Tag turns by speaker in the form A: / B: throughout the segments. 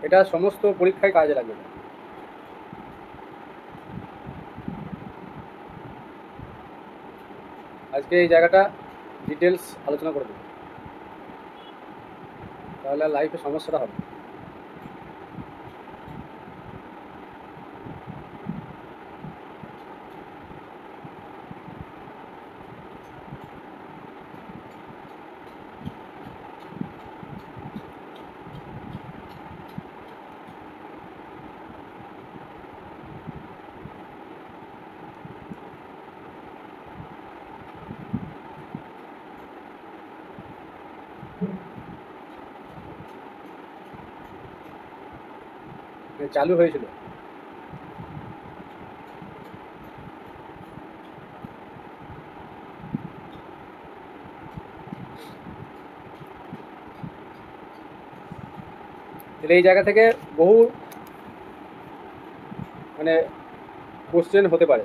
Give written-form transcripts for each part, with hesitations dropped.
A: এটা সমস্ত পরীক্ষায় কাজে লাগবে। আজকে এই জায়গাটা ডিটেলস আলোচনা করে দেবো, তাহলে আর লাইফে সমস্যাটা হবে। চালু হয়েছিল। এই জায়গা থেকে বহু মানে কোশ্চেন হতে পারে,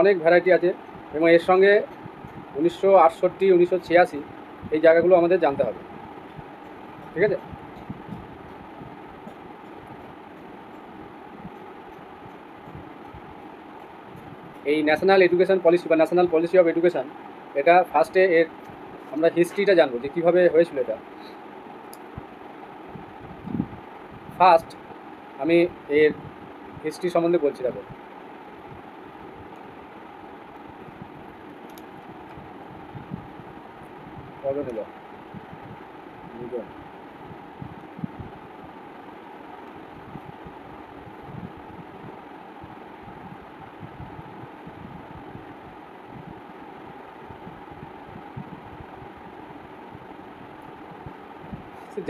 A: অনেক ভ্যারাইটি আছে, এবং এর সঙ্গে 1968, 1986 এই জায়গাগুলো আমাদের জানতে হবে। ঠিক আছে, এই ন্যাশনাল এডুকেশন পলিসি বা ন্যাশনাল পলিসি অফ এডুকেশন, এটা ফার্স্টে এর আমরা হিস্ট্রিটা জানবো যে কীভাবে হয়েছিল এটা। ফার্স্ট আমি এর হিস্ট্রি সম্বন্ধে বলছি। দেখো, কবে নিল দুজন,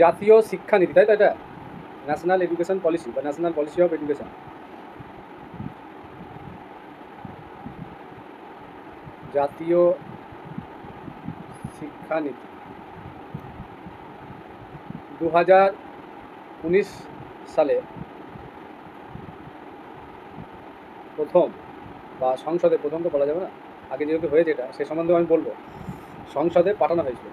A: জাতীয় শিক্ষানীতি, তাই তো? এটা ন্যাশনাল এডুকেশন পলিসি বা ন্যাশনাল পলিসি অফ এডুকেশন, জাতীয় শিক্ষানীতি 2019 সালে প্রথম, বা সংসদে প্রথম তো বলা যাবে না, আগে যেহেতু হয়েছে এটা, সে সম্বন্ধেও আমি বলবো, সংসদে পাঠানো হয়েছিল।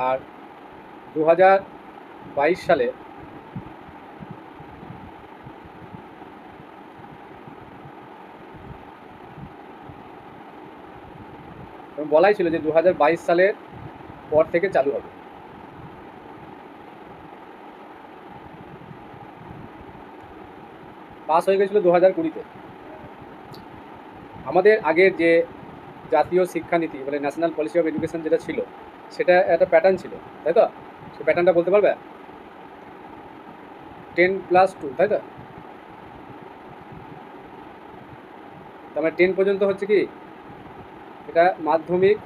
A: আর 2022 সালে বলাই ছিল যে 2022 সালের পর থেকে চালু হবে। পাস হয়ে গেছিলো 2020-তে। আমাদের আগের যে জাতীয় শিক্ষানীতি মানে ন্যাশনাল পলিসি অফ এডুকেশন যেটা ছিল, সেটা একটা প্যাটার্ন ছিল, তাই তো? সে প্যাটার্নটা বলতে পারবে? 10+2, তাই তো? তার মানে 10 পর্যন্ত হচ্ছে কি এটা মাধ্যমিক,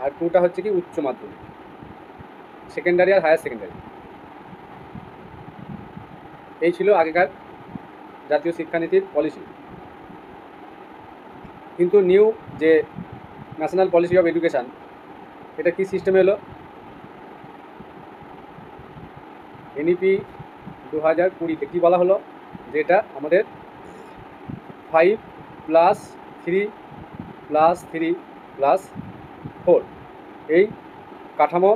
A: আর 2টা হচ্ছে কি উচ্চ মাধ্যমিক, সেকেন্ডারি আর হায়ার সেকেন্ডারি। এই ছিল আগেকার জাতীয় শিক্ষানীতির পলিসি। কিন্তু নিউ যে ন্যাশনাল পলিসি অফ এডুকেশান, এটা কি সিস্টেমে এলো? এনইপি 2020-তে কী বলা হলো, যেটা আমাদের 5+3+3+4 এই কাঠামো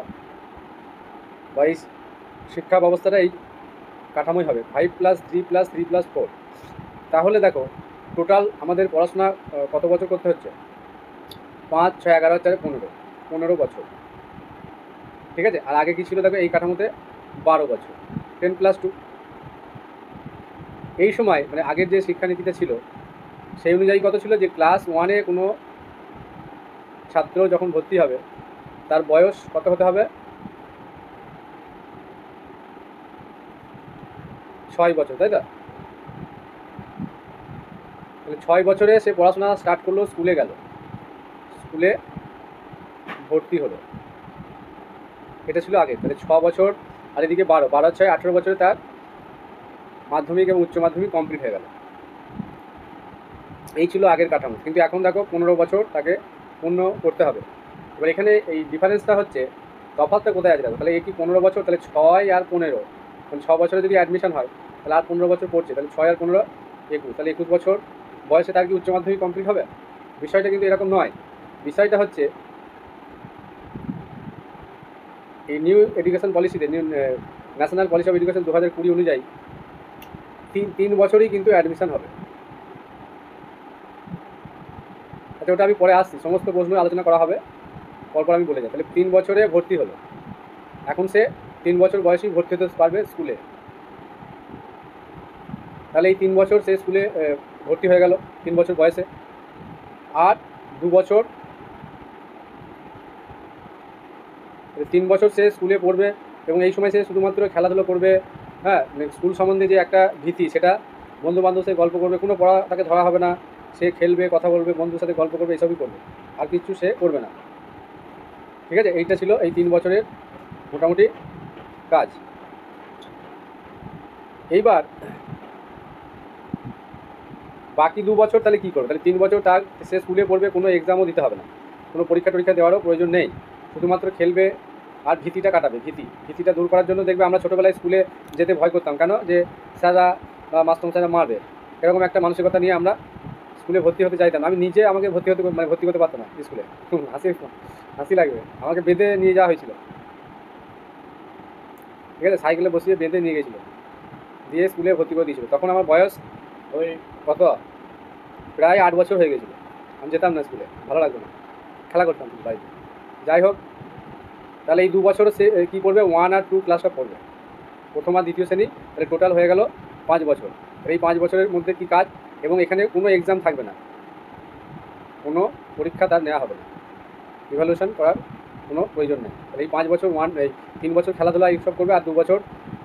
A: বা এই শিক্ষা ব্যবস্থাটা এই কাঠামোই হবে, 5+3+3+4। তাহলে দেখো টোটাল আমাদের পড়াশোনা কত বছর করতে হচ্ছে? 5, 6, 11, 15 বছর। ঠিক আছে, আর আগে কী ছিল দেখো এই কাঠামোতে? 12 বছর, 10+2। এই সময় মানে আগের যে শিক্ষানীতিটা ছিল সেই অনুযায়ী কত ছিল, যে ক্লাস 1-এ কোনো ছাত্র যখন ভর্তি হবে তার বয়স কত হতে হবে? 6 বছর, তাই তো? তাহলে 6 বছরে সে পড়াশোনা স্টার্ট করলো, স্কুলে গেল, স্কুলে ভর্তি হলো, এটা ছিল আগে। তাহলে 6 বছর আর এদিকে 12, 12 6 18 বছরে তার মাধ্যমিক এবং উচ্চ মাধ্যমিক কমপ্লিট হয়ে গেল। এই ছিল আগের কাঠামো। কিন্তু এখন দেখো 15 বছর তাকে পূর্ণ করতে হবে। এবার এখানে এই ডিফারেন্সটা হচ্ছে, তফাৎটা কোথায় আছে দেখো। তাহলে এই কি 15 বছর, তাহলে 6 আর 15, মানে 6 বছরে যদি অ্যাডমিশন হয় তাহলে আর 15 বছর পড়ছে, তাহলে 6 আর 15 21, তাহলে 21 বছর বয়সে তার কি উচ্চ মাধ্যমিক কমপ্লিট হবে? বিষয়টা কিন্তু এরকম নয়। বিষয়টা হচ্ছে এই নিউ এডুকেশন পলিসিতে, new national policy of education 2020 অনুযায়ী 3 বছরই কিন্তু অ্যাডমিশন হবে। আচ্ছা, ওটা আমি পরে আসছি, সমস্ত প্রশ্ন আলোচনা করা হবে, পরপর আমি বলে যাই। তাহলে 3 বছরে ভর্তি হলো, এখন সে 3 বছর বয়সেই ভর্তি হতে পারবে স্কুলে। তাহলে এই 3 বছর সে স্কুলে ভর্তি হয়ে গেল 3 বছর বয়সে, আর 2 বছর, 3 বছর সে স্কুলে পড়বে এবং এই সময় সে শুধুমাত্র খেলাধুলো করবে। হ্যাঁ, স্কুল সম্বন্ধে যে একটা ভীতি, সেটা বন্ধু বান্ধব সে গল্প করবে, কোনো পড়া তাকে ধরা হবে না, সে খেলবে, কথা বলবে, বন্ধুর সাথে গল্প করবে, এসবই করবে, আর কিছু সে করবে না। ঠিক আছে, এইটা ছিল এই 3 বছরের মোটামুটি কাজ। এইবার বাকি 2 বছর তাহলে কী করবে? তাহলে 3 বছর তার সে স্কুলে পড়বে, কোনো এক্সামও দিতে হবে না, কোনো পরীক্ষা টরীক্ষা দেওয়ারও প্রয়োজন নেই, শুধুমাত্র খেলবে আর ভীতিটা কাটাবে। ভীতিটা দূর করার জন্য দেখবে আমরা ছোটোবেলায় স্কুলে যেতে ভয় করতাম, কেন? যে স্যাররা বা মাস্টারমশাইরা মারবে, এরকম একটা মানসিকতা নিয়ে আমরা স্কুলে ভর্তি হতে চাইতাম। আমি নিজে আমাকে ভর্তি করতে পারতাম না স্কুলে, হাসি লাগবে, আমাকে বেঁধে নিয়ে যাওয়া হয়েছিল। ঠিক আছে, সাইকেলে বসিয়ে বেঁধে নিয়ে গেছিলো, দিয়ে স্কুলে ভর্তি করে দিয়েছিল। তখন আমার বয়স ওই কত, প্রায় 8 বছর হয়ে গেছিলো। আমি যেতাম না স্কুলে, ভালো লাগতো না, খেলা করতাম বাড়িতে। যাই হোক, তাহলে এই 2 বছর সে কী করবে? 1 আর 2 ক্লাসটা পড়বে, প্রথম আর দ্বিতীয় শ্রেণী। তাহলে টোটাল হয়ে গেল 5 বছর। এই 5 বছরের মধ্যে কী কাজ? এবং এখানে কোনো এক্সাম থাকবে না, কোনো পরীক্ষা তার নেওয়া হবে না, ইভ্যালুয়েশন করার কোনো প্রয়োজন নেই। তাহলে এই 5 বছর এই 3 বছর খেলাধুলা এইসব করবে, আর 2 বছর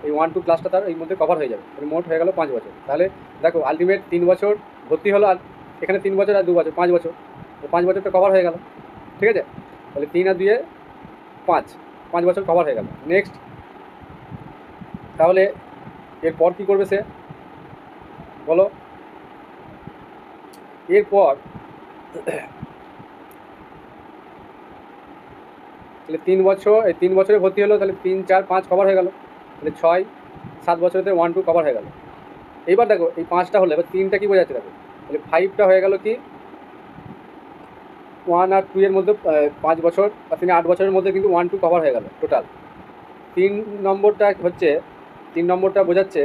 A: এই 1, 2 ক্লাসটা তার এই মধ্যে কভার হয়ে যাবে। তাহলে মোট হয়ে গেল 5 বছর। তাহলে দেখো, আলটিমেট 3 বছর ভর্তি হলো, আর এখানে 3 বছর আর 2 বছর, 5 বছর। তো 5 বছরটা কভার হয়ে গেল। ঠিক আছে, তাহলে 3 আর 2 5 বছর কভার হয়ে গেল। নেক্সট, তাহলে এরপর কী করবে সে বলো? এরপর তাহলে 3 বছর, এই 3 বছরে ভর্তি হলো, তাহলে 3, 4, 5 কভার হয়ে গেল। তাহলে 6, 7 বছরেতে 1, 2 কভার হয়ে গেল। এইবার দেখো, এই 5টা হলো, এবার 3টা কী বোঝাচ্ছে দেখো, তাহলে 5টা হয়ে গেল কি 1 আর 2 এর মধ্যে 5 বছর আর 3, 8 বছরের মধ্যে কিন্তু 1, 2 কভার হয়ে গেল টোটাল। 3 নম্বরটা হচ্ছে, 3 নম্বরটা বোঝাচ্ছে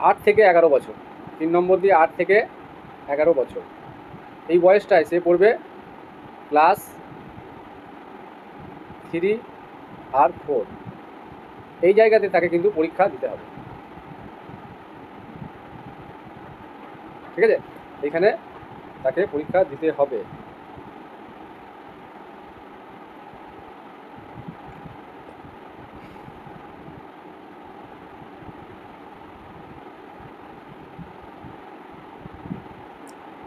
A: 8 থেকে 11 বছর। 3 নম্বর দিয়ে 8 থেকে 11 বছর, এই বয়সটায় সে পড়বে ক্লাস 3 আর 4। এই জায়গাতে তাকে কিন্তু পরীক্ষা দিতে হবে। ঠিক আছে, এখানে তাকে পরীক্ষা দিতে হবে।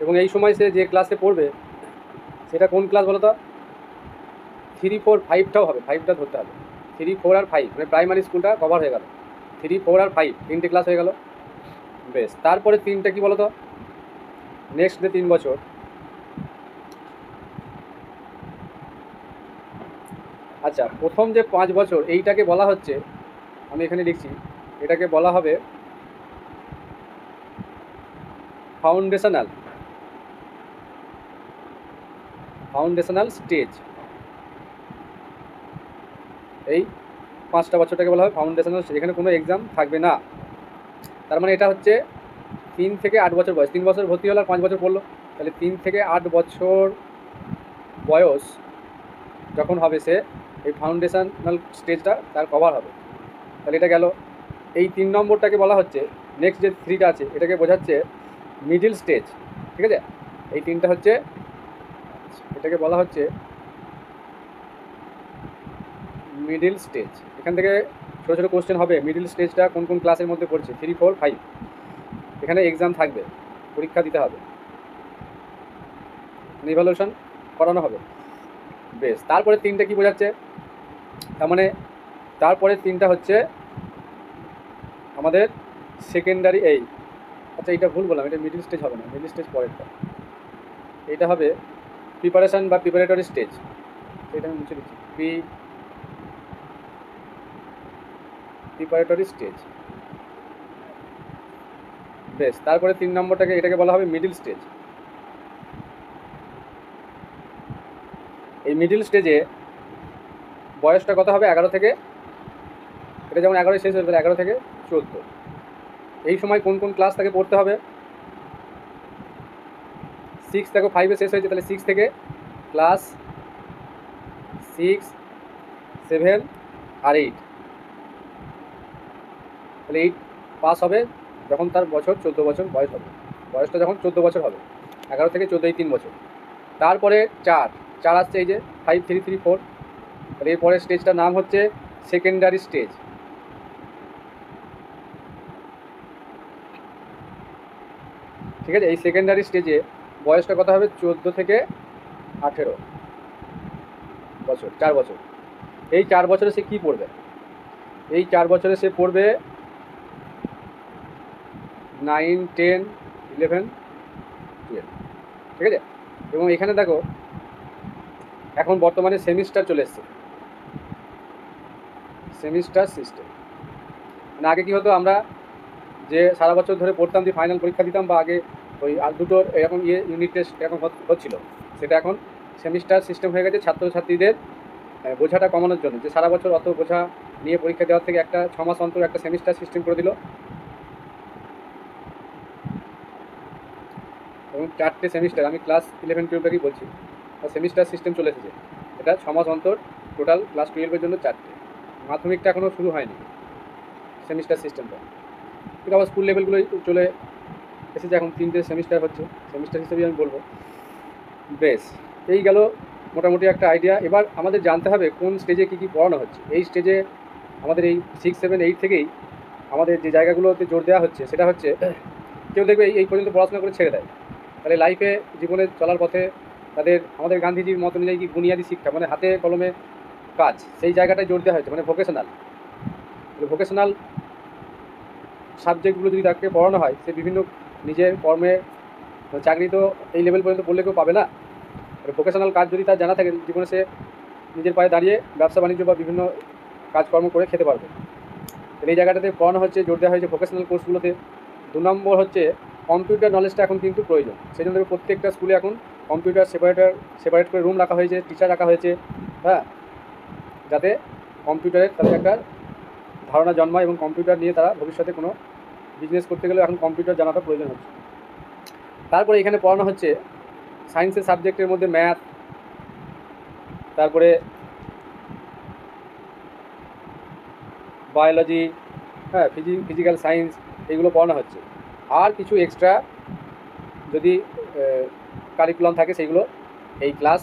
A: এবং এই সময় সে যে ক্লাসে পড়বে, সেটা কোন ক্লাস বলো তো? 3, 4, 5টাও হবে, 5টা ধরতে হবে। 3, 4 আর 5, মানে প্রাইমারি স্কুলটা কভার হয়ে গেল। 3, 4 আর 5 তিনটে ক্লাস হয়ে গেল। বেশ, তারপরে 3টা কী বলো তো? নেক্সট যে 3 বছর, আচ্ছা, প্রথম যে 5 বছর এইটাকে বলা হচ্ছে, আমি এখানে লিখছি, এটাকে বলা হবে ফাউন্ডেশনাল স্টেজ। এই 5টা বছরটাকে বলা হবে ফাউন্ডেশনাল স্টেজ, এখানে কোনো এক্সাম থাকবে না। তার মানে এটা হচ্ছে 3 থেকে 8 বছর বয়স, 3 বছর ভর্তি হলো আর 5 বছর পড়লো, তাহলে 3 থেকে 8 বছর বয়স যখন হবে, সে এই ফাউন্ডেশনাল স্টেজটা তার কভার হবে। তাহলে এটা গেল। এই 3 নম্বরটাকে বলা হচ্ছে, নেক্সট যে 3টা আছে এটাকে বোঝাচ্ছে মিডিল স্টেজ। ঠিক আছে, এই 3টা হচ্ছে, এটাকে বলা হচ্ছে মিডিল স্টেজ। এখান থেকে ছোটো ছোটো কোশ্চেন হবে, মিডিল স্টেজটা কোন কোন ক্লাসের মধ্যে পড়ছে, 3, 4, 5, এখানে এক্সাম থাকবে, পরীক্ষা দিতে হবে, ইভ্যালুয়েশন করানো হবে। বেশ, তারপরে 3টা কী বোঝাচ্ছে? তার মানে তারপরে 3টা হচ্ছে আমাদের সেকেন্ডারি। এই, আচ্ছা, এটা ভুল বললাম, এটা মিডিল স্টেজ হবে না, মিডিল স্টেজ পরেরটা, এটা হবে প্রিপারেশান বা প্রিপারেটরি স্টেজ। এটা আমি মুছে দিচ্ছি, প্রিপারেটরি স্টেজ। বেশ, তারপরে 3 নম্বরটাকে এটাকে বলা হবে মিডিল স্টেজ। এই মিডিল স্টেজে বয়সটা কত হবে? 11 থেকে, এটা যেমন 11 শেষ হয়ে যাবে, 11 থেকে 14। এই সময় কোন কোন ক্লাস তাকে পড়তে হবে? 6 দেখো 5-এ শেষ হয়েছে, তাহলে 6 থেকে ক্লাস 6, 7 আর 8, তাহলে 8 পাস হবে যখন তার বছর 14 বছর বয়স হবে। বয়সটা যখন 14 বছর হবে, 11 থেকে 14 এই 3 বছর। তারপরে 4 আসছে, এই যে 5, 3, 3, 4। তাহলে এরপরের স্টেজটার নাম হচ্ছে সেকেন্ডারি স্টেজ। ঠিক আছে, এই সেকেন্ডারি স্টেজে বয়সটা কত হবে? 14 থেকে 18 বছর, 4 বছর। এই 4 বছরে সে কী পড়বে? এই 4 বছরে সে পড়বে 9, 10, 11, 12। ঠিক আছে, এবং এখানে দেখো এখন বর্তমানে সেমিস্টার চলে এসছে, সেমিস্টার সিস্টেম। মানে আগে কী হতো, আমরা যে সারা বছর ধরে পড়তাম, যে ফাইনাল পরীক্ষা দিতাম, বা আগে ওই আর দুটোর এরকম ইউনিট টেস্ট এরকম হচ্ছিল, সেটা এখন সেমিস্টার সিস্টেম হয়ে গেছে ছাত্রছাত্রীদের বোঝাটা কমানোর জন্য। যে সারা বছর অত বোঝা নিয়ে পরীক্ষা দেওয়ার থেকে একটা 6 মাস অন্তর একটা সেমিস্টার সিস্টেম করে দিল, এবং 4টে সেমিস্টার, আমি ক্লাস 11, 12 বলছি, সেমিস্টার সিস্টেম চলে এসেছে। এটা 6 মাস অন্তর, টোটাল ক্লাস 12-এর জন্য 4টে। মাধ্যমিকটা এখনও শুরু হয়নি সেমিস্টার সিস্টেমটা, কিন্তু আবার স্কুল লেভেলগুলো চলে এসেছে, এখন 3টে সেমিস্টার হচ্ছে, সেমিস্টার হিসেবেই আমি বলবো। বেশ, এই গেল মোটামুটি একটা আইডিয়া। এবার আমাদের জানতে হবে কোন স্টেজে কী কী পড়ানো হচ্ছে। এই স্টেজে আমাদের এই 6, 7, 8 থেকেই আমাদের যে জায়গাগুলোতে জোর দেওয়া হচ্ছে, সেটা হচ্ছে কেউ দেখবে এই পর্যন্ত পড়াশোনা করে ছেড়ে দেয়, তাহলে লাইফে জীবনে চলার পথে আমাদের গান্ধীজির মত অনুযায়ী কি বুনিয়াদী শিক্ষা, মানে হাতে কলমে কাজ, সেই জায়গাটায় জোর দেওয়া হয়েছে, মানে ভোকেশনাল সাবজেক্টগুলো যদি তাকে পড়ানো হয়, সে বিভিন্ন নিজের কর্মে, চাকরি তো এই লেভেল পর্যন্ত পড়লে কেউ পাবে না। ভোকেশনাল কাজ যদি তার জানা থাকে, জীবনে সে নিজের পায়ে দাঁড়িয়ে ব্যবসা বাণিজ্য বা বিভিন্ন কাজকর্ম করে খেতে পারবে। এই জায়গাটাতে পড়ানো হচ্ছে, জোর দেওয়া হয়েছে ভোকেশনাল কোর্সগুলোতে। 2 নম্বর হচ্ছে কম্পিউটার নলেজটা এখন কিন্তু প্রয়োজন। সেই জন্য প্রত্যেকটা স্কুলে এখন কম্পিউটার সেপারেট করে রুম রাখা হয়েছে, টিচার রাখা হয়েছে, হ্যাঁ, যাতে কম্পিউটারের তাদের একটা ধারণা জন্মায়, এবং কম্পিউটার নিয়ে তারা ভবিষ্যতে কোনো বিজনেস করতে গেলে এখন কম্পিউটার জানাটা প্রয়োজন হচ্ছে। তারপরে এখানে পড়ানো হচ্ছে সায়েন্সের সাবজেক্টের মধ্যে ম্যাথ, তারপরে বায়োলজি, হ্যাঁ, ফিজিক্যাল সায়েন্স, এগুলো পড়ানো হচ্ছে। আর কিছু এক্সট্রা যদি কারিকুলাম থাকে, সেইগুলো এই ক্লাস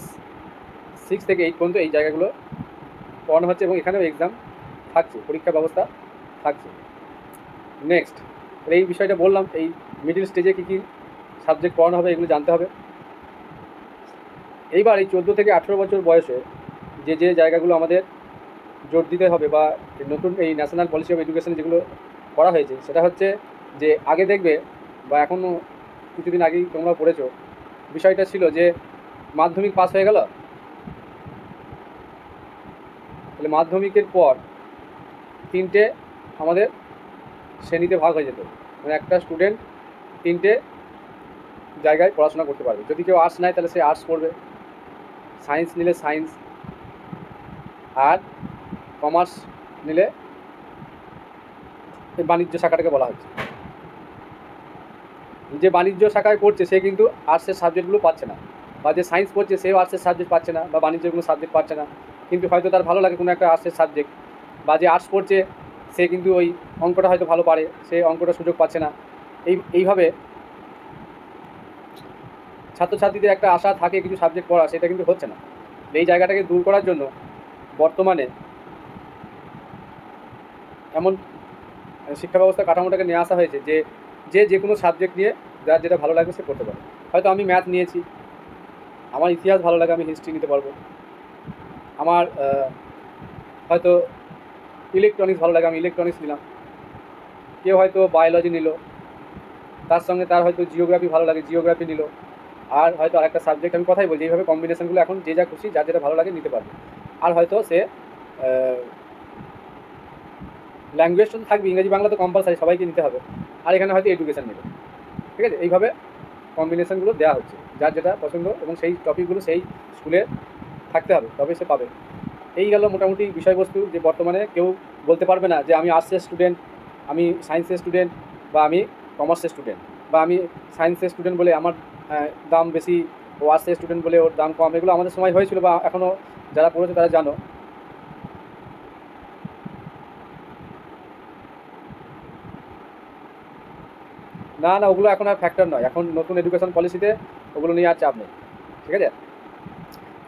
A: 6 থেকে 8 পর্যন্ত এই জায়গাগুলো পড়ানো হচ্ছে, এবং এখানেও এক্সাম থাকছে, পরীক্ষা ব্যবস্থা থাকছে। নেক্সট, এই বিষয়টা বললাম, এই মিডিল স্টেজে কী কী সাবজেক্ট পড়ানো হবে এগুলো জানতে হবে। এইবার এই 14 থেকে 18 বছর বয়সে যে জায়গাগুলো আমাদের জোর দিতে হবে, বা নতুন এই ন্যাশনাল পলিসি অফ এডুকেশন যেগুলো করা হয়েছে, সেটা হচ্ছে যে আগে দেখবে, বা এখনও কিছুদিন আগেই তোমরা পড়েছো, বিষয়টা ছিল যে মাধ্যমিক পাস হয়ে গেল, তাহলে মাধ্যমিকের পর 3টে আমাদের শ্রেণীতে ভাগ হয়ে যেত, মানে একটা স্টুডেন্ট 3টে জায়গায় পড়াশোনা করতে পারবে। যদি কেউ আর্টস নেয় তাহলে সে আর্টস পড়বে, সায়েন্স নিলে সায়েন্স, আর কমার্স নিলে বাণিজ্য শাখাটাকে বলা হচ্ছে। যে বাণিজ্য শাখায় পড়ছে সে কিন্তু আর্টসের সাবজেক্টগুলো পাচ্ছে না, বা যে সায়েন্স পড়ছে সেও আর্টসের সাবজেক্ট পাচ্ছে না, বা বাণিজ্যের কোনো সাবজেক্ট পাচ্ছে না, কিন্তু হয়তো তার ভালো লাগে কোনো একটা আর্টসের সাবজেক্ট। বা যে আর্টস পড়ছে সে কিন্তু ওই অঙ্কটা হয়তো ভালো পারে, সে অঙ্কটা সুযোগ পাচ্ছে না। এইভাবে ছাত্রছাত্রীদের একটা আশা থাকে কিছু সাবজেক্ট পড়া, সেটা কিন্তু হচ্ছে না। এই জায়গাটাকে দূর করার জন্য বর্তমানে এমন শিক্ষা ব্যবস্থা কাঠামোটাকে নিয়ে আসা হয়েছে যে কোনো সাবজেক্ট নিয়ে যার যেটা ভালো লাগবে সে পড়তে পারে। হয়তো আমি ম্যাথ নিয়েছি, আমার ইতিহাস ভালো লাগে, আমি হিস্ট্রি নিতে পারবো। আমার হয়তো ইলেকট্রনিক্স ভালো লাগে, আমি ইলেকট্রনিক্স নিলাম। কেউ হয়তো বায়োলজি নিল, তার সঙ্গে তার হয়তো জিওগ্রাফি ভালো লাগে, জিওগ্রাফি নিল। আর হয়তো আরেকটা সাবজেক্ট, আমি কথাই বলছি, এইভাবে কম্বিনেশনগুলো এখন যে যা খুশি যার যেটা ভালো লাগে নিতে পারবে। আর হয়তো সে ল্যাঙ্গুয়েজ তো থাকবে, ইংরেজি বাংলা তো কম্পালসারি, সবাইকে নিতে হবে। আর এখানে হয়তো এডুকেশন নেবে। ঠিক আছে? এইভাবে কম্বিনেশনগুলো দেওয়া হচ্ছে, যার যেটা পছন্দ এবং সেই টপিকগুলো সেই স্কুলে থাকতে হবে, তবে সে পাবে। এই গেল মোটামুটি বিষয়বস্তু, যে বর্তমানে কেউ বলতে পারবে না যে আমি আর্টসের স্টুডেন্ট, আমি সায়েন্সের স্টুডেন্ট, বা আমি কমার্সের স্টুডেন্ট, বা আমি সায়েন্সের স্টুডেন্ট বলে আমার দাম বেশি, ও আর্টসের স্টুডেন্ট বলে ওর দাম কম। এগুলো আমাদের সময় হয়েছিল, বা এখনও যারা পড়েছে তারা জানো। না না, ওগুলো এখন আর ফ্যাক্টর নয়। এখন নতুন এডুকেশন পলিসিতে ওগুলো নিয়ে আর চাপ নেই, ঠিক আছে?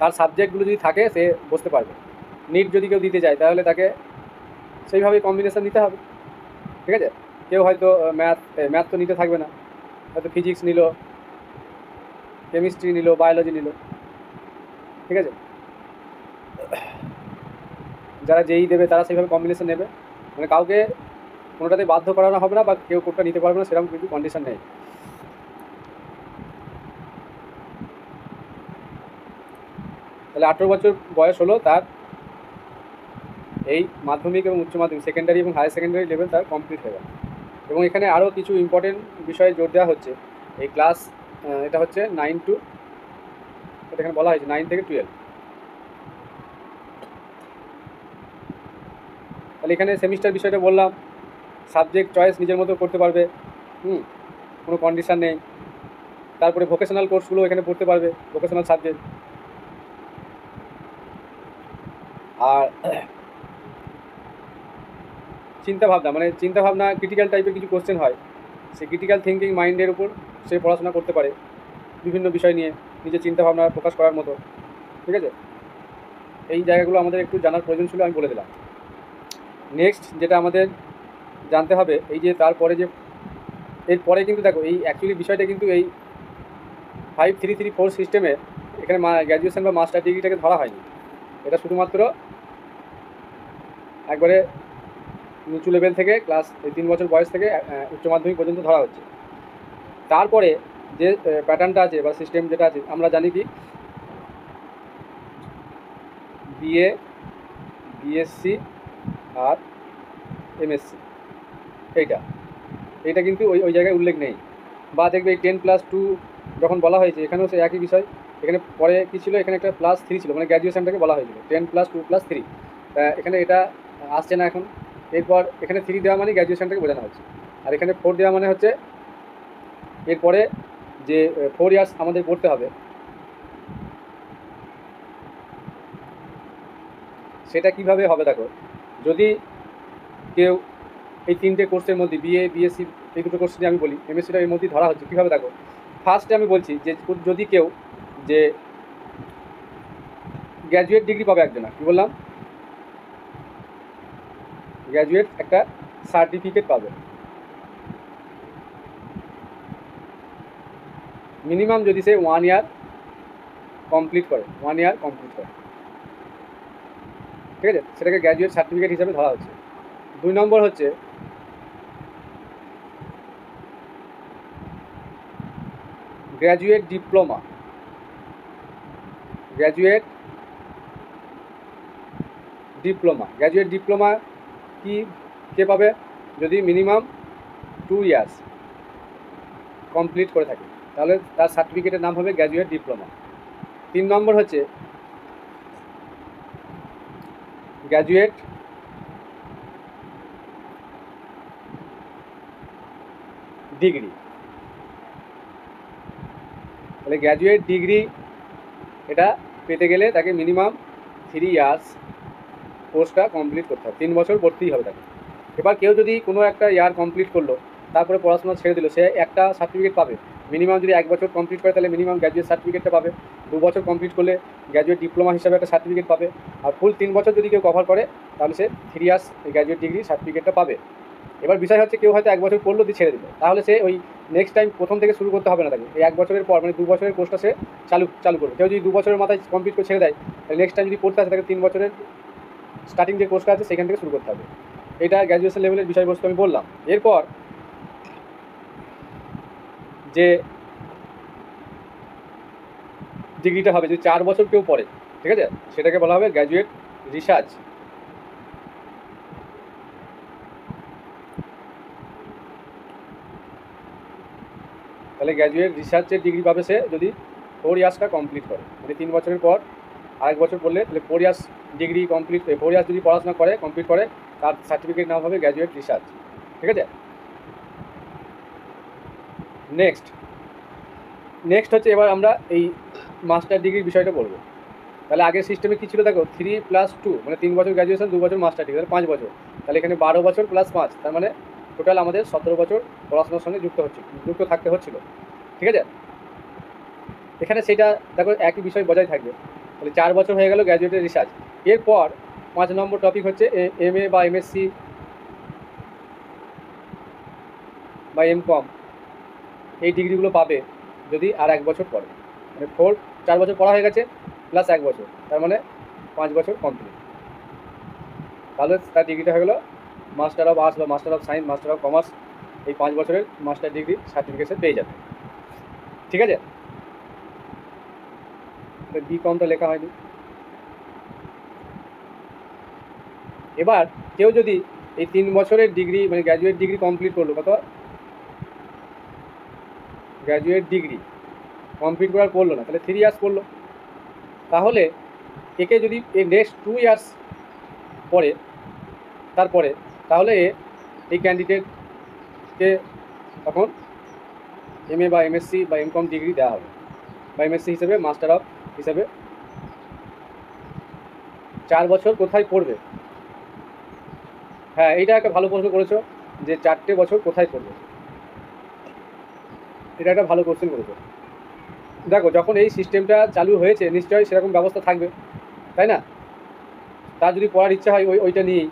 A: তার সাবজেক্টগুলো যদি থাকে সে বুঝতে পারবে। নিট যদি কেউ দিতে চায় তাহলে তাকে সেইভাবেই কম্বিনেশন নিতে হবে, ঠিক আছে? কেউ হয়তো ম্যাথ তো নিতে থাকবে না, হয়তো ফিজিক্স নিল, কেমিস্ট্রি নিল, বায়োলজি নিল, ঠিক আছে? যারা যেই দেবে তারা সেইভাবে কম্বিনেশন নেবে, মানে কাউকে কোনোটাতে বাধ্য করানো হবে না, বা কেউ কোনটা নিতে পারবে না সেরকম কিছু কন্ডিশন নেই। তাহলে 18 বছর বয়স হলো তার, এই মাধ্যমিক এবং উচ্চ মাধ্যমিক, সেকেন্ডারি এবং হায়ার সেকেন্ডারি লেভেল তার কমপ্লিট হয়ে গেল। এবং এখানে আরও কিছু ইম্পর্টেন্ট বিষয়ে জোর দেওয়া হচ্ছে। এই ক্লাস, এটা হচ্ছে 9 টু, এটা এখানে বলা হয়েছে 9 থেকে 12। তাহলে এখানে সেমিস্টার বিষয়টা বললাম, সাবজেক্ট চয়েস নিজের মতো করতে পারবে, কোনো কন্ডিশান নেই। তারপরে ভোকেশনাল কোর্সগুলো এখানে পড়তে পারবে, ভোকেশনাল সাবজেক্ট। আর চিন্তাভাবনা, মানে চিন্তাভাবনা ক্রিটিক্যাল টাইপের কিছু কোশ্চেন হয়, সেই ক্রিটিক্যাল থিঙ্কিং মাইন্ডের উপর সে পড়াশোনা করতে পারে, বিভিন্ন বিষয় নিয়ে নিজের চিন্তাভাবনা প্রকাশ করার মতো, ঠিক আছে? এই জায়গাগুলো আমাদের একটু জানার প্রয়োজন ছিল, আমি বলে দিলাম। নেক্সট যেটা আমাদের জানতে হবে, এই যে তারপরে যে এরপরে কিন্তু দেখো, এই অ্যাকচুয়ালি বিষয়টা কিন্তু এই 5334 সিস্টেমে এখানে গ্র্যাজুয়েশন বা মাস্টার ডিগ্রিটাকে ধরা হয়নি। এটা শুধুমাত্র একবারে নিচু লেভেল থেকে ক্লাস 3 বছর বয়স থেকে উচ্চ মাধ্যমিক পর্যন্ত ধরা হচ্ছে। তারপরে যে প্যাটার্নটা আছে বা সিস্টেম যেটা আছে, আমরা জানি কি বিএ, বিএসসি আর এমএসসি, এইটা কিন্তু ওই জায়গায় উল্লেখ নেই। বা দেখবে এই 10+2 যখন বলা হয়েছে, এখানেও সেই একই বিষয়। এখানে পরে কী ছিল, এখানে একটা +3 ছিল, মানে গ্র্যাজুয়েশনটাকে বলা হয়েছিল 10+2+3। এখানে এটা আসছে না এখন। এরপর এখানে 3 দেওয়া মানে গ্র্যাজুয়েশনটাকে বোঝানো হচ্ছে, আর এখানে 4 দেওয়া মানে হচ্ছে এরপরে যে 4 ইয়ার্স আমাদের পড়তে হবে, সেটা কিভাবে হবে দেখো। যদি কেউ এই 3টে কোর্সের মধ্যে, বিএ, বিএসসি, এই দুটো কোর্স নিয়ে আমি বলি, এমএসসিটা এর মধ্যেই ধরা হচ্ছে। কীভাবে দেখো, ফার্স্টে আমি বলছি যে যদি কেউ যে গ্র্যাজুয়েট ডিগ্রি পাবে একজনা, কী বললাম, গ্র্যাজুয়েট একটা সার্টিফিকেট পাবে, মিনিমাম যদি সে 1 ইয়ার কমপ্লিট করে, ঠিক আছে? সেটাকে গ্র্যাজুয়েট সার্টিফিকেট হিসাবে ধরা হচ্ছে। 2 নম্বর হচ্ছে গ্র্যাজুয়েট ডিপ্লোমা। গ্র্যাজুয়েট ডিপ্লোমা কি কে পাবে, যদি মিনিমাম 2 ইয়ার্স কমপ্লিট করে থাকে, তাহলে তার সার্টিফিকেটের নাম হবে গ্র্যাজুয়েট ডিপ্লোমা। 3 নম্বর হচ্ছে গ্র্যাজুয়েট ডিগ্রি। তাহলে গ্র্যাজুয়েট ডিগ্রি এটা পেতে গেলে তাকে মিনিমাম 3 ইয়ার্স কোর্সটা কমপ্লিট করতে হবে, 3 বছর পড়তেই হবে তাকে। এবার কেউ যদি কোনো একটা ইয়ার কমপ্লিট করলো, তারপরে পড়াশোনা ছেড়ে দিল, সে একটা সার্টিফিকেট পাবে। মিনিমাম যদি 1 বছর কমপ্লিট করে তাহলে মিনিমাম গ্র্যাজুয়েট সার্টিফিকেটটা পাবে। 2 বছর কমপ্লিট করলে গ্র্যাজুয়েট ডিপ্লোমা হিসাবে একটা সার্টিফিকেট পাবে। আর ফুল 3 বছর যদি কেউ কভার করে তাহলে সে 3 ইয়ার্স গ্র্যাজুয়েট ডিগ্রি সার্টিফিকেটটা পাবে। এবার বিষয় হচ্ছে কেউ হয়তো 1 বছর পড়লো দিয়ে ছেড়ে দিল, তাহলে সে ওই নেক্সট টাইম প্রথম থেকে শুরু করতে হবে না তাকে। এই 1 বছরের পর, মানে 2 বছরের কোর্সটা সে চালু করবে। কেউ যদি 2 বছরের মাথায় কমপ্লিট করে ছেড়ে দেয়, তাহলে নেক্সট টাইম যদি পড়তে আসে তাকে 3 বছরের স্টার্টিং যে কোর্সটা আছে সেখান থেকে শুরু করতে হবে। এটা গ্র্যাজুয়েশন লেভেলের বিষয়বস্তু আমি বললাম। এরপর যে ডিগ্রিটা হবে, যদি 4 বছর কেউ পড়ে, ঠিক আছে, সেটাকে বলা হবে গ্র্যাজুয়েট রিসার্চ। তাহলে গ্র্যাজুয়েট রিসার্চের ডিগ্রি পাবে সে যদি 4 ইয়ার্সটা কমপ্লিট করে, মানে 3 বছরের পর আরেক বছর পড়লে তাহলে 4 ইয়ার্স ডিগ্রি কমপ্লিট, 4 ইয়ার্স যদি পড়াশোনা করে কমপ্লিট করে, তার সার্টিফিকেট নাম হবে গ্র্যাজুয়েট রিসার্চ। ঠিক আছে। নেক্সট হচ্ছে এবার আমরা এই মাস্টার ডিগ্রির বিষয়টা বলবো। তাহলে আগের সিস্টেমে কী ছিল দেখো, 3+2 মানে 3 বছর গ্র্যাজুয়েশন, 2 বছর মাস্টার ডিগ্রি, তাহলে 5 বছর। তাহলে এখানে 12 বছর প্লাস 5, তার মানে টোটাল আমাদের 17 বছর পড়াশোনার সঙ্গে যুক্ত থাকতে হচ্ছিল। ঠিক আছে। এখানে সেটা দেখো একই বিষয় বজায় থাকবে। তাহলে 4 বছর হয়ে গেল গ্র্যাজুয়েটের রিসার্চ। এরপর 5 নম্বর টপিক হচ্ছে MA বা MSc বা MCom, এই ডিগ্রিগুলো পাবে যদি আর 1 বছর পড়ে, মানে 4 বছর পড়া হয়ে গেছে প্লাস 1 বছর, তার মানে 5 বছর কমপ্লিট। তাহলে তার ডিগ্রিটা হয়ে গেলো মাস্টার অফ আর্টস বা master of science, master of commerce, এই 5 বছরের মাস্টার ডিগ্রি সার্টিফিকেশন পেয়ে যাবে। ঠিক আছে। BComটা লেখা হয়নি। এবার কেউ যদি এই 3 বছরের ডিগ্রি মানে গ্র্যাজুয়েট ডিগ্রি কমপ্লিট করলো, কত গ্র্যাজুয়েট ডিগ্রি কমপ্লিট করার করলো না, তাহলে 3 ইয়ার্স করলো, তাহলে একে যদি এই নেক্সট 2 ইয়ার্স পরে তারপরে, তাহলে এই ক্যান্ডিডেটকে তখন MA বা MSc বা MCom ডিগ্রি দেওয়া হবে, বা MSc হিসেবে মাস্টার অফ হিসেবে। 4 বছর কোথায় পড়বে? হ্যাঁ, এইটা একটা ভালো প্রশ্ন করেছো যে 4টে বছর কোথায় পড়বে, এটা একটা ভালো কোশ্চেন করেছো। দেখো যখন এই সিস্টেমটা চালু হয়েছে নিশ্চয়ই সেরকম ব্যবস্থা থাকবে, তাই না? তার যদি পড়ার ইচ্ছা হয় ওইটা নিয়েই,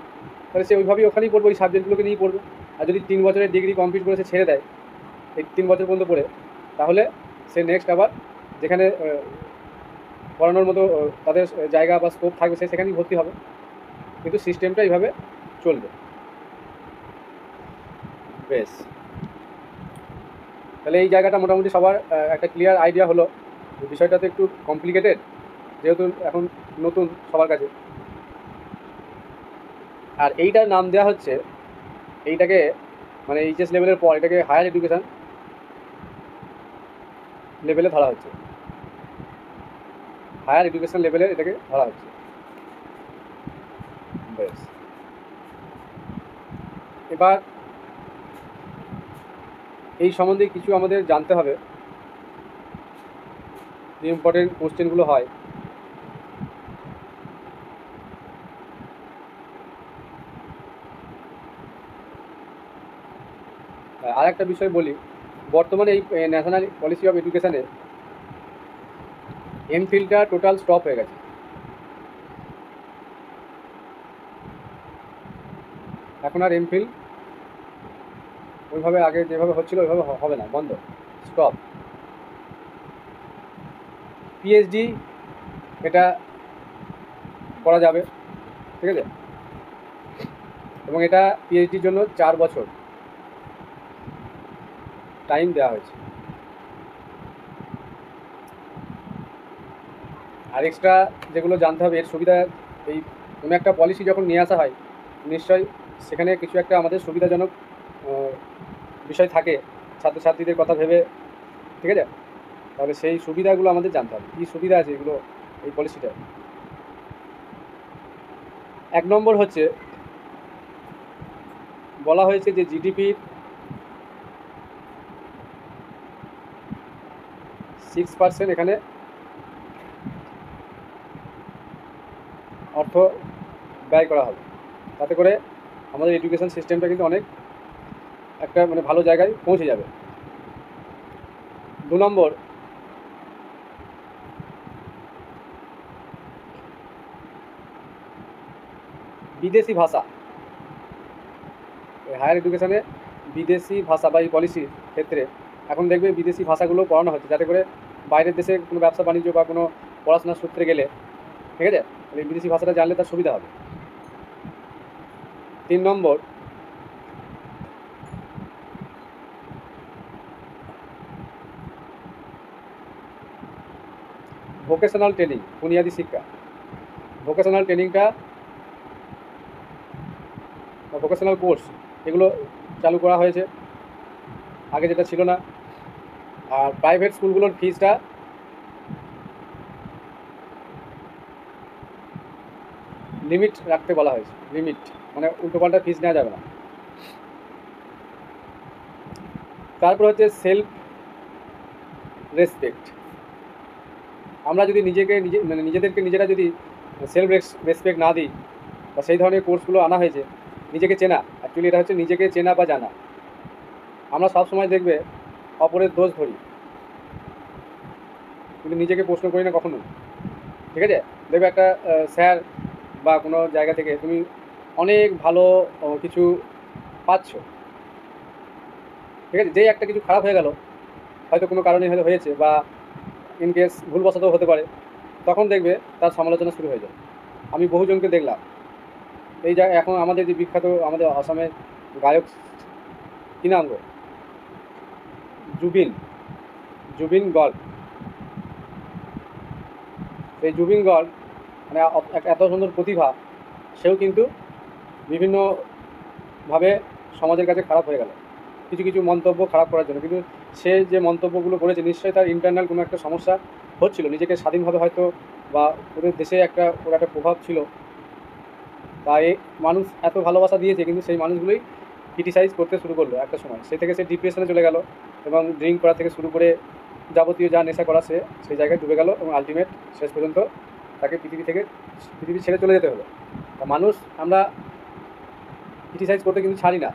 A: তাহলে সে ওইভাবেই ওখানেই পড়বে, ওই সাবজেক্টগুলোকে নিয়েই পড়বে। আর যদি 3 বছরের ডিগ্রি কমপ্লিট করে সে ছেড়ে দেয় এই 3 বছর পর্যন্ত পড়ে, তাহলে সে নেক্সট আবার যেখানে পড়ানোর মতো তাদের জায়গা বা স্কোপ থাকবে সে সেখানেই ভর্তি হবে, কিন্তু সিস্টেমটা এইভাবে চলবে। বেশ, তাহলে এই জায়গাটা মোটামুটি সবার একটা ক্লিয়ার আইডিয়া হলো। বিষয়টা তো একটু কমপ্লিকেটেড, যেহেতু এখন নতুন সবার কাছে। আর এইটার নাম দেওয়া হচ্ছে, এইটাকে মানে এইচএস লেভেলের পর এটাকে হায়ার এডুকেশান লেভেলে ধরা হচ্ছে, হায়ার এডুকেশান লেভেলে এটাকে ধরা হচ্ছে। বেশ, এবার এই সম্বন্ধে কিছু আমাদের জানতে হবে, যে ইম্পর্টেন্ট কোশ্চেনগুলো হয়। আর একটা বিষয় বলি, বর্তমানে এই ন্যাশনাল পলিসি অফ এডুকেশানে এমফিলটা টোটাল স্টপ হয়ে গেছে। এখন আর এমফিল ওইভাবে আগে যেভাবে হচ্ছিল ওইভাবে হবে না, বন্ধ, স্টপ। পিএইচডি এটা করা যাবে, ঠিক আছে, এবং এটা পিএইচডির জন্য 4 বছর টাইম দেওয়া হয়েছে। আর এক্সট্রা যেগুলো জানতে হবে এর সুবিধা, এই কোনো একটা পলিসি যখন নিয়ে আসা হয় নিশ্চয়ই সেখানে কিছু একটা আমাদের সুবিধাজনক বিষয় থাকে ছাত্রছাত্রীদের কথা ভেবে, ঠিক আছে। তাহলে সেই সুবিধাগুলো আমাদের জানতে হবে, কী সুবিধা আছে এগুলো এই পলিসিটা। 1 নম্বর হচ্ছে বলা হয়েছে যে জিডিপির 6% এখানে অর্থ ব্যয় করা হবে, তাতে করে আমাদের এডুকেশন সিস্টেমটা কিন্তু অনেক একটা মানে ভালো জায়গায় পৌঁছে যাবে। 2 নম্বর, বিদেশি ভাষা, হায়ার এডুকেশানে বিদেশি ভাষা বা এই পলিসির ক্ষেত্রে এখন দেখবে বিদেশি ভাষাগুলো পড়ানো হচ্ছে, যাতে করে বাইরের দেশে কোনো ব্যবসা বাণিজ্য বা কোনো পড়াশোনার সূত্রে গেলে, ঠিক আছে, এই বিদেশি ভাষাটা জানলে তার সুবিধা হবে। 3 নম্বর, ভোকেশনাল ট্রেনিং, বুনিয়াদী শিক্ষা। ভোকেশনাল ট্রেনিংটা বা ভোকেশনাল কোর্স এগুলো চালু করা হয়েছে, আগে যেটা ছিল না। আর প্রাইভেট স্কুলগুলোর ফিজটা লিমিট রাখতে বলা হয়েছে। লিমিট মানে উল্টোপাল্টা ফিজ নেওয়া যাবে না। তারপর হচ্ছে সেলফ রেসপেক্ট। আমরা যদি নিজেদেরকে নিজেরা যদি সেলফ রেসপেক্ট না দিই, বা সেই ধরনের কোর্সগুলো আনা হয়েছে, নিজেকে চেনা, অ্যাকচুয়ালি এটা হচ্ছে নিজেকে চেনা বা জানা। আমরা সবসময় দেখবে অপরের দোষ ধরি, কিন্তু নিজেকে প্রশ্ন করি না কখনো। ঠিক আছে, দেখবে একটা স্যার বা কোনো জায়গা থেকে তুমি অনেক ভালো কিছু পাচ্ছ, ঠিক আছে, যেই একটা কিছু খারাপ হয়ে গেল, হয়তো কোনো কারণে হয়তো হয়েছে, বা ইনকেস ভুলবশত হতে পারে, তখন দেখবে তার সমালোচনা শুরু হয়ে যায়। আমি বহুজনকে দেখলাম। এই জায়গায় এখন আমাদের যে বিখ্যাত আমাদের আসামের গায়ক, কী নাম গো, জুবিন গর্গ। এই জুবিন গর্গ মানে এত সুন্দর প্রতিভা, সেও কিন্তু বিভিন্নভাবে সমাজের কাছে খারাপ হয়ে গেল কিছু কিছু মন্তব্য খারাপ করার জন্য। কিন্তু সে যে মন্তব্যগুলো করেছে, নিশ্চয়ই তার ইন্টারনাল কোনো একটা সমস্যা হচ্ছিল। নিজেকে স্বাধীনভাবে হয়তো, বা ওদের দেশে ওর একটা প্রভাব ছিল, তাই মানুষ এত ভালোবাসা দিয়েছে, কিন্তু সেই মানুষগুলোই ক্রিটিসাইজ করতে শুরু করলো একটা সময়। সেই থেকে সে ডিপ্রেশনে চলে গেল, এবং ড্রিঙ্ক করা থেকে শুরু করে যাবতীয় যা নেশা করা সেই জায়গায় ডুবে গেল, এবং আলটিমেট শেষ পর্যন্ত তাকে পৃথিবী ছেড়ে চলে যেতে হলো। তা মানুষ আমরা ক্রিটিসাইজ করতে কিন্তু ছাড়ি না।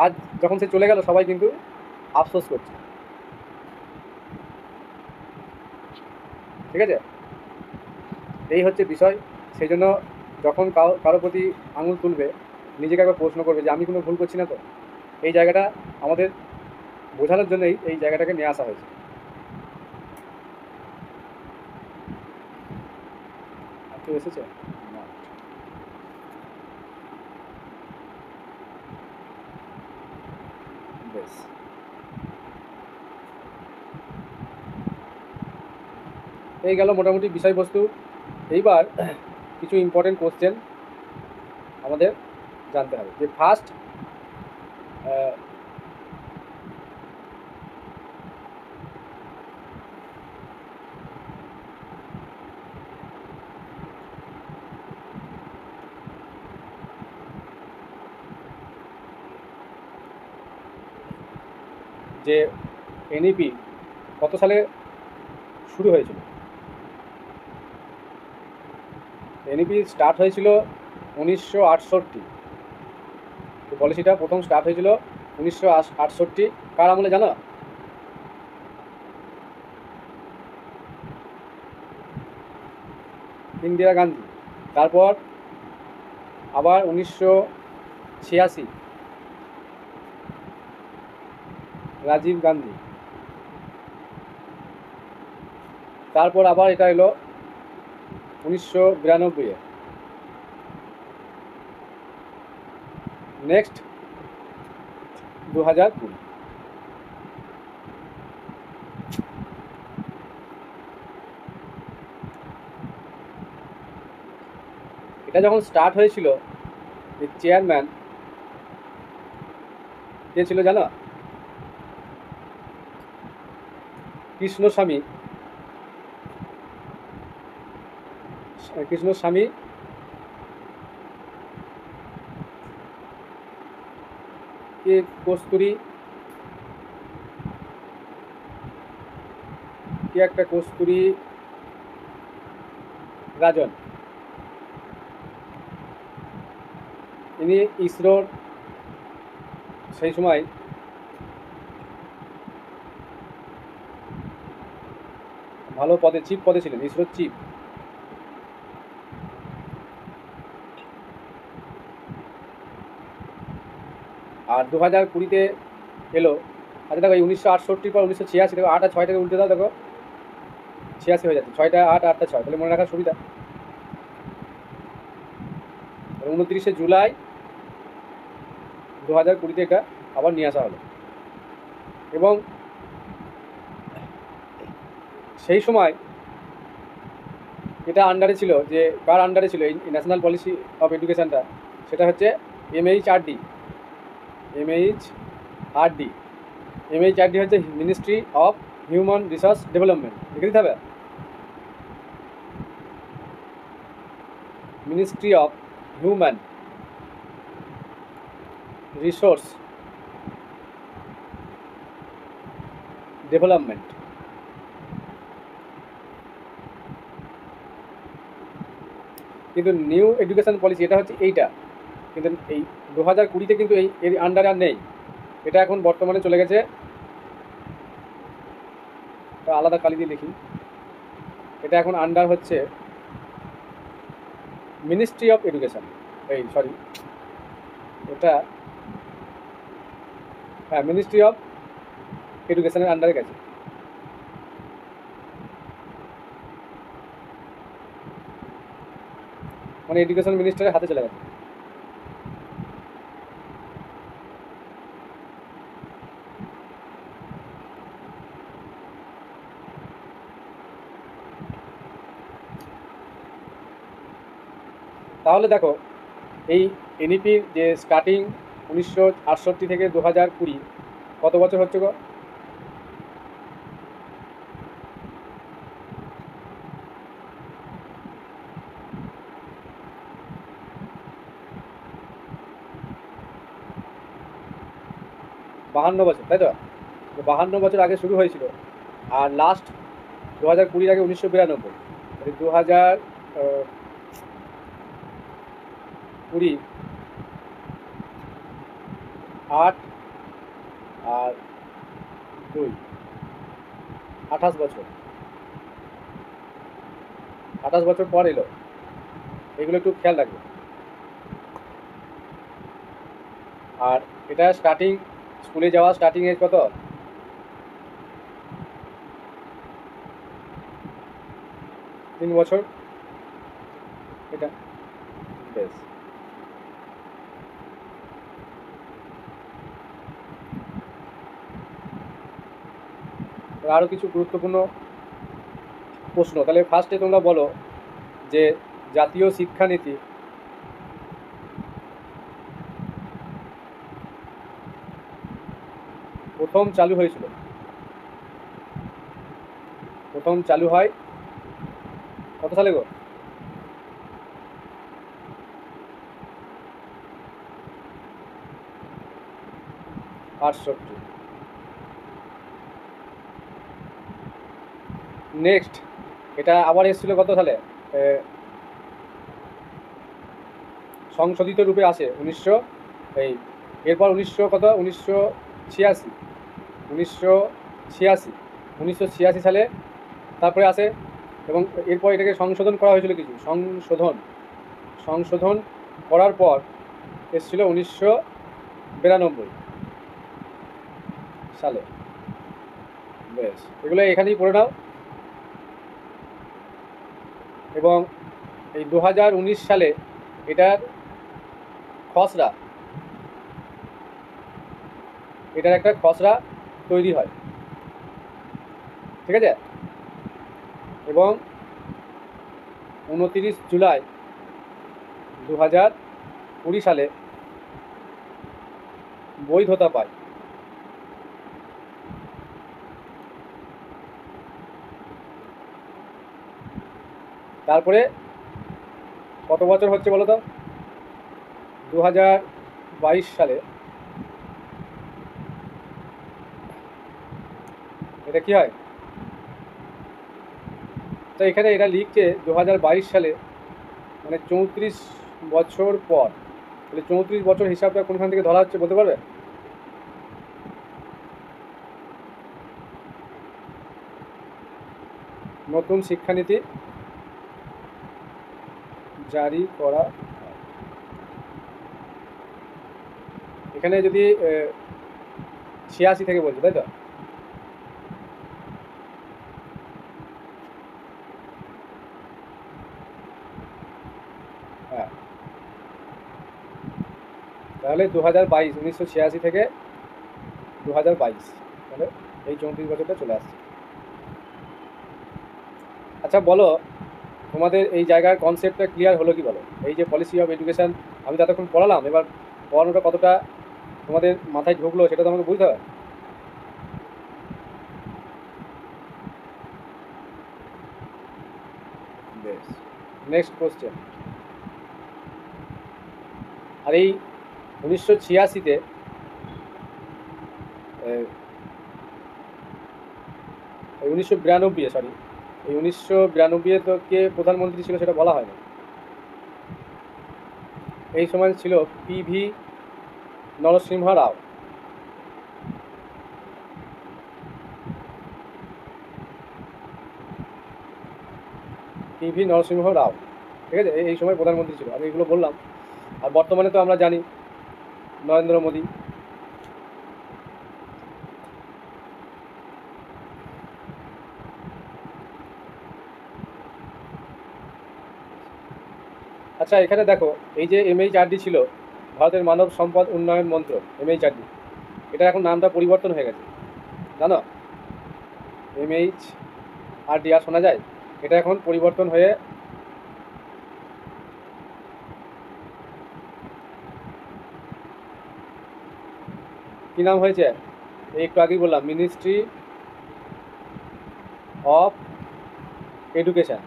A: আজ যখন সে চলে গেল, সবাই কিন্তু আফসোস করছে। ঠিক আছে, এই হচ্ছে বিষয়। সেই জন্য যখন কারো প্রতি আঙুল তুলবে, নিজেকে একবার প্রশ্ন করবে যে আমি কোনো ভুল করছি না তো। এই জায়গাটা আমাদের বোঝানোর জন্যই এই জায়গাটাকে নিয়ে আসা হয়েছে। আর কেউ এসেছে না? বেশ, এই গেল মোটামুটি বিষয়বস্তু। এইবার কিছু ইম্পর্টেন্ট কোশ্চেন আমাদের জানতে হবে। যে ফার্স্ট, যে এনইপি কত সালে শুরু হয়েছিল? এনইপি স্টার্ট হয়েছিল 1968। পলিসিটা প্রথম স্টার্ট হয়েছিল 1968। কার আমলে জানো? ইন্দিরা গান্ধী। তারপর আবার 1986 রাজীব গান্ধী। তারপর আবার এটা এলো 1992। নেক্সট 2020। এটা যখন স্টার্ট হয়েছিল, এই চেয়ারম্যান কে ছিল জানো? কৃষ্ণস্বামী কে কস্তুরী, কি একটা কস্তুরী রাজন। ইনি ইসরোর সেই সময় ভালো পদে, চিফ পদে ছিলেন, ইসরোর চিফ। আর 2020-তে এলো। আচ্ছা দেখো, এই 1968 পর 1986, দেখো 8 আর 6টাকে উল্টে দাও, দেখো 86 হয়ে যাচ্ছে। 6টা 8, 8টা 6, তাহলে মনে রাখার সুবিধা। 29শে জুলাই 2020-তে এটা আবার নিয়ে আসা হলো। এবং সেই সময় এটা আন্ডারে ছিল, যে কার আন্ডারে ছিল এই ন্যাশনাল পলিসি অফ এডুকেশানটা? সেটা হচ্ছে MHRD। MHRD হচ্ছে ministry of human resource development, লিখে দিতে হবে ministry of human resource development. কিন্তু নিউ এডুকেশন পলিসি এটা হচ্ছে এইটা, কিন্তু এই 2020-তে কিন্তু এর আন্ডারে আর নেই, এটা এখন বর্তমানে চলে গেছে, আলাদা কালি দিয়ে লিখি, এটা এখন আন্ডার হচ্ছে মিনিস্ট্রি অফ এডুকেশন, এটা হ্যাঁ মিনিস্ট্রি অফ এডুকেশনের আন্ডারে গেছে। মানে এডুকেশন মিনিস্টারের হাতে চলে গেছে। তাহলে দেখো এই এনইপির যে স্টার্টিং 1968 থেকে 2020 কত বছর হচ্ছে গো? বাহান্ন বছর, তাই তো? 52 বছর আগে শুরু হয়েছিল, আর লাস্ট 2020 আগে 1992, 2020 8 আর 2 28 বছর, 28 বছর পর এলো, এগুলো একটু খেয়াল রাখবে। আর এটা স্টার্টিং স্কুলে যাওয়া স্টার্টিং এজ কত? 3 বছর, এটা বেশ। আরও কিছু গুরুত্বপূর্ণ প্রশ্ন, তাহলে ফার্স্টে তোমরা বলো যে জাতীয় শিক্ষানীতি প্রথম চালু হয়েছিল, প্রথম চালু হয় কত সালে গো? 68। নেক্সট এটা আবার এসেছিল কত সালে? সংশোধিত রূপে আসে 1900 এরপর 1986 সালে তারপরে আসে, এবং এরপর এটাকে সংশোধন করা হয়েছিল, কিছু সংশোধন করার পর এসেছিল 1992 সালে। বেশ, এগুলো এখানেই পড়ে নাও। এবং এই 2019 সালে এটার খসড়া, এটার একটা খসড়া তৈরি হয়, ঠিক আছে? এবং 29 জুলাই 2020 সালে বৈধতা পায়। তারপরে কত বছর হচ্ছে বলো তো? 2022 সালে এটা কি হয়? তো এখানে এটা লিখছে 2022 সালে, মানে 34 বছর পর। তাহলে 34 বছর হিসাবটা কোনখান থেকে ধরা হচ্ছে বলতে পারবে? নতুন শিক্ষানীতি জারি করা, এখানে যদি 86 থেকে বলছে, তাই তো? হ্যাঁ, তাহলে 1986 থেকে 2022, তাহলে এই 34 বছরটা চলে আসছে। আচ্ছা বলো, তোমাদের এই জায়গার কনসেপ্টটা ক্লিয়ার হলো কি বলো? এই যে পলিসি অফ এডুকেশন আমি যতক্ষণ পড়ালাম, এবার পড়ানোটা কতটা তোমাদের মাথায় ঢুকলো সেটা তো আমাকে বুঝতে হবে। Next question. আর এই 1986-তে 1992 সরি, এই 1992 তো কে প্রধানমন্ত্রী ছিল সেটা বলা হয়নি। এই সময় ছিল পিভি নরসিংহ রাও। পিভি নরসিংহ রাও, ঠিক আছে, এই সময় প্রধানমন্ত্রী ছিল। আমি এগুলো বললাম। আর বর্তমানে তো আমরা জানি নরেন্দ্র মোদী। আচ্ছা, এখানে দেখো, এই যে MHRD ছিল, ভারতের মানব সম্পদ উন্নয়ন মন্ত্রক, MHRD, এটা এখন নামটা পরিবর্তন হয়ে গেছে, জানো? MHRD আর শোনা যায়? এটা এখন পরিবর্তন হয়ে কি নাম হয়েছে? এই একটু আগেই বললাম, ministry of education.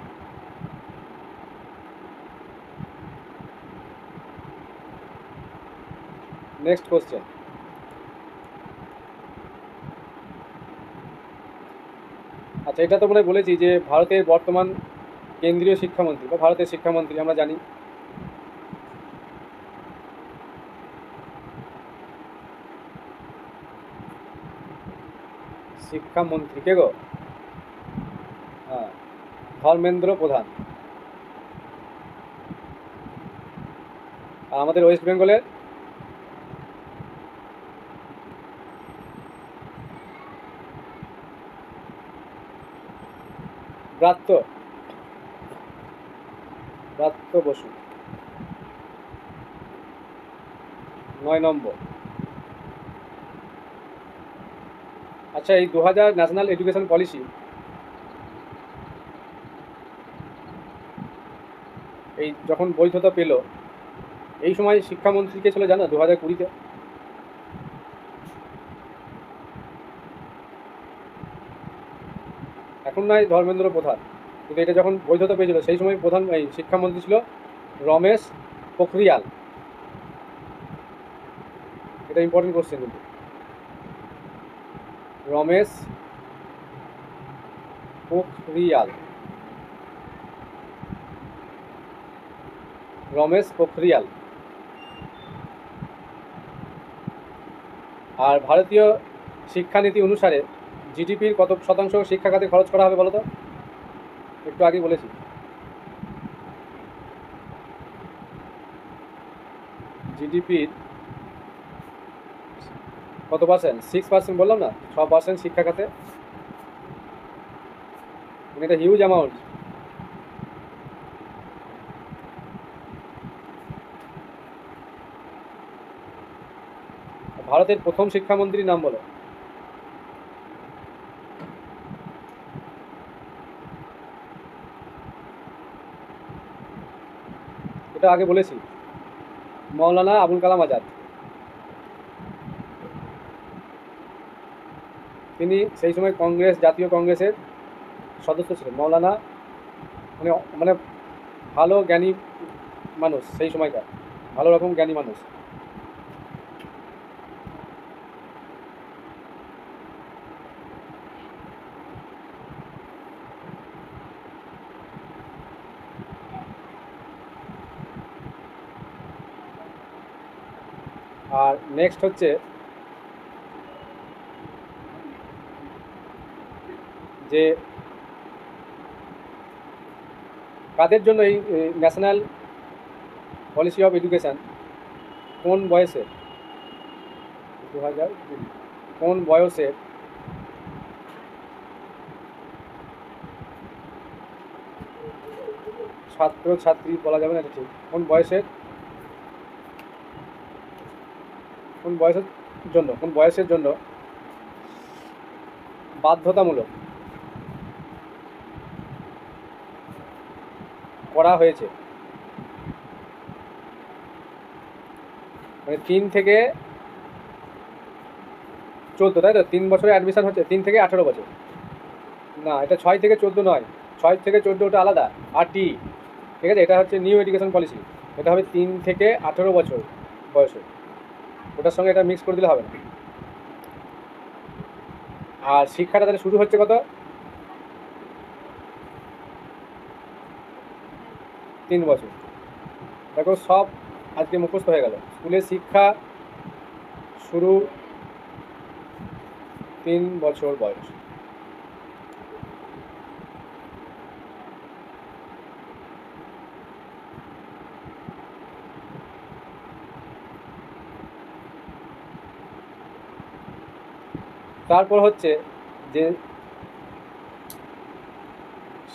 A: Next question. আচ্ছা, এটা তো মনে বলেছি যে ভারতের বর্তমান কেন্দ্রীয় শিক্ষামন্ত্রী বা ভারতের শিক্ষামন্ত্রী আমরা জানি। শিক্ষামন্ত্রী কে গো? হ্যাঁ, ধর্মেন্দ্র প্রধান। আর আমাদের ওয়েস্ট বেঙ্গলের ব্রাত্য বসু, 9 নম্বর। আচ্ছা, এই 2000 ন্যাশনাল এডুকেশন পলিসি, এই যখন বৈধতা পেল, এই সময় শিক্ষামন্ত্রী কে ছিল জানো? 2020-তে এখন নয় ধর্মেন্দ্র প্রধান, কিন্তু এটা যখন বৈধতা পেয়েছিল সেই সময় প্রধান এই শিক্ষামন্ত্রী ছিল রমেশ পোখরিয়াল। এটা ইম্পর্টেন্ট কোশ্চেন কিন্তু, রমেশ পোখরিয়াল। রমেশ পোখরিয়াল। আর ভারতীয় শিক্ষানীতি অনুসারে জিডিপির কত শতাংশ শিক্ষা খাতে খরচ করা হবে বলো তো? একটু আগে বলেছি। জিডিপির কত পার্সেন্ট? 6% বললাম না, 6% শিক্ষা খাতে। এটা হিউজ অ্যামাউন্ট। ভারতের প্রথম শিক্ষামন্ত্রীর নাম বলো। এটা আগে বলেছি, মৌলানা আবুল কালাম আজাদ। তিনি সেই সময় কংগ্রেস, জাতীয় কংগ্রেসের সদস্য ছিলেন। মৌলানা মানে মানে ভালো জ্ঞানী মানুষ, সেই সময়কার ভালো রকম জ্ঞানী মানুষ। আর নেক্সট হচ্ছে যে কাদের জন্য এই ন্যাশনাল পলিসি অফ এডুকেশান কোন বয়সে, 2020 কোন বয়সে ছাত্র ছাত্রী বলা যাবে না, এটা ঠিক, কোন বয়সের জন্য বাধ্যতামূলক করা হয়েছে? মানে 3 থেকে 14, তাই তো? 3 বছরে অ্যাডমিশন হচ্ছে, 3 থেকে 18 বছর। না, এটা 6 থেকে 14 নয়, 6 থেকে 14 ওটা আলাদা। RT ঠিক আছে, এটা হচ্ছে নিউ এডুকেশন পলিসি। এটা হবে 3 থেকে 18 বছর বয়সে, ওটার সঙ্গে এটা মিক্স করে দিলে হবে না। আর শিক্ষাটা তাহলে শুরু হচ্ছে কত? 3 বছর। দেখো সব আজকে মুখস্থ হয়ে গেল। স্কুলের শিক্ষা শুরু 3 বছর বয়স। তারপর হচ্ছে যে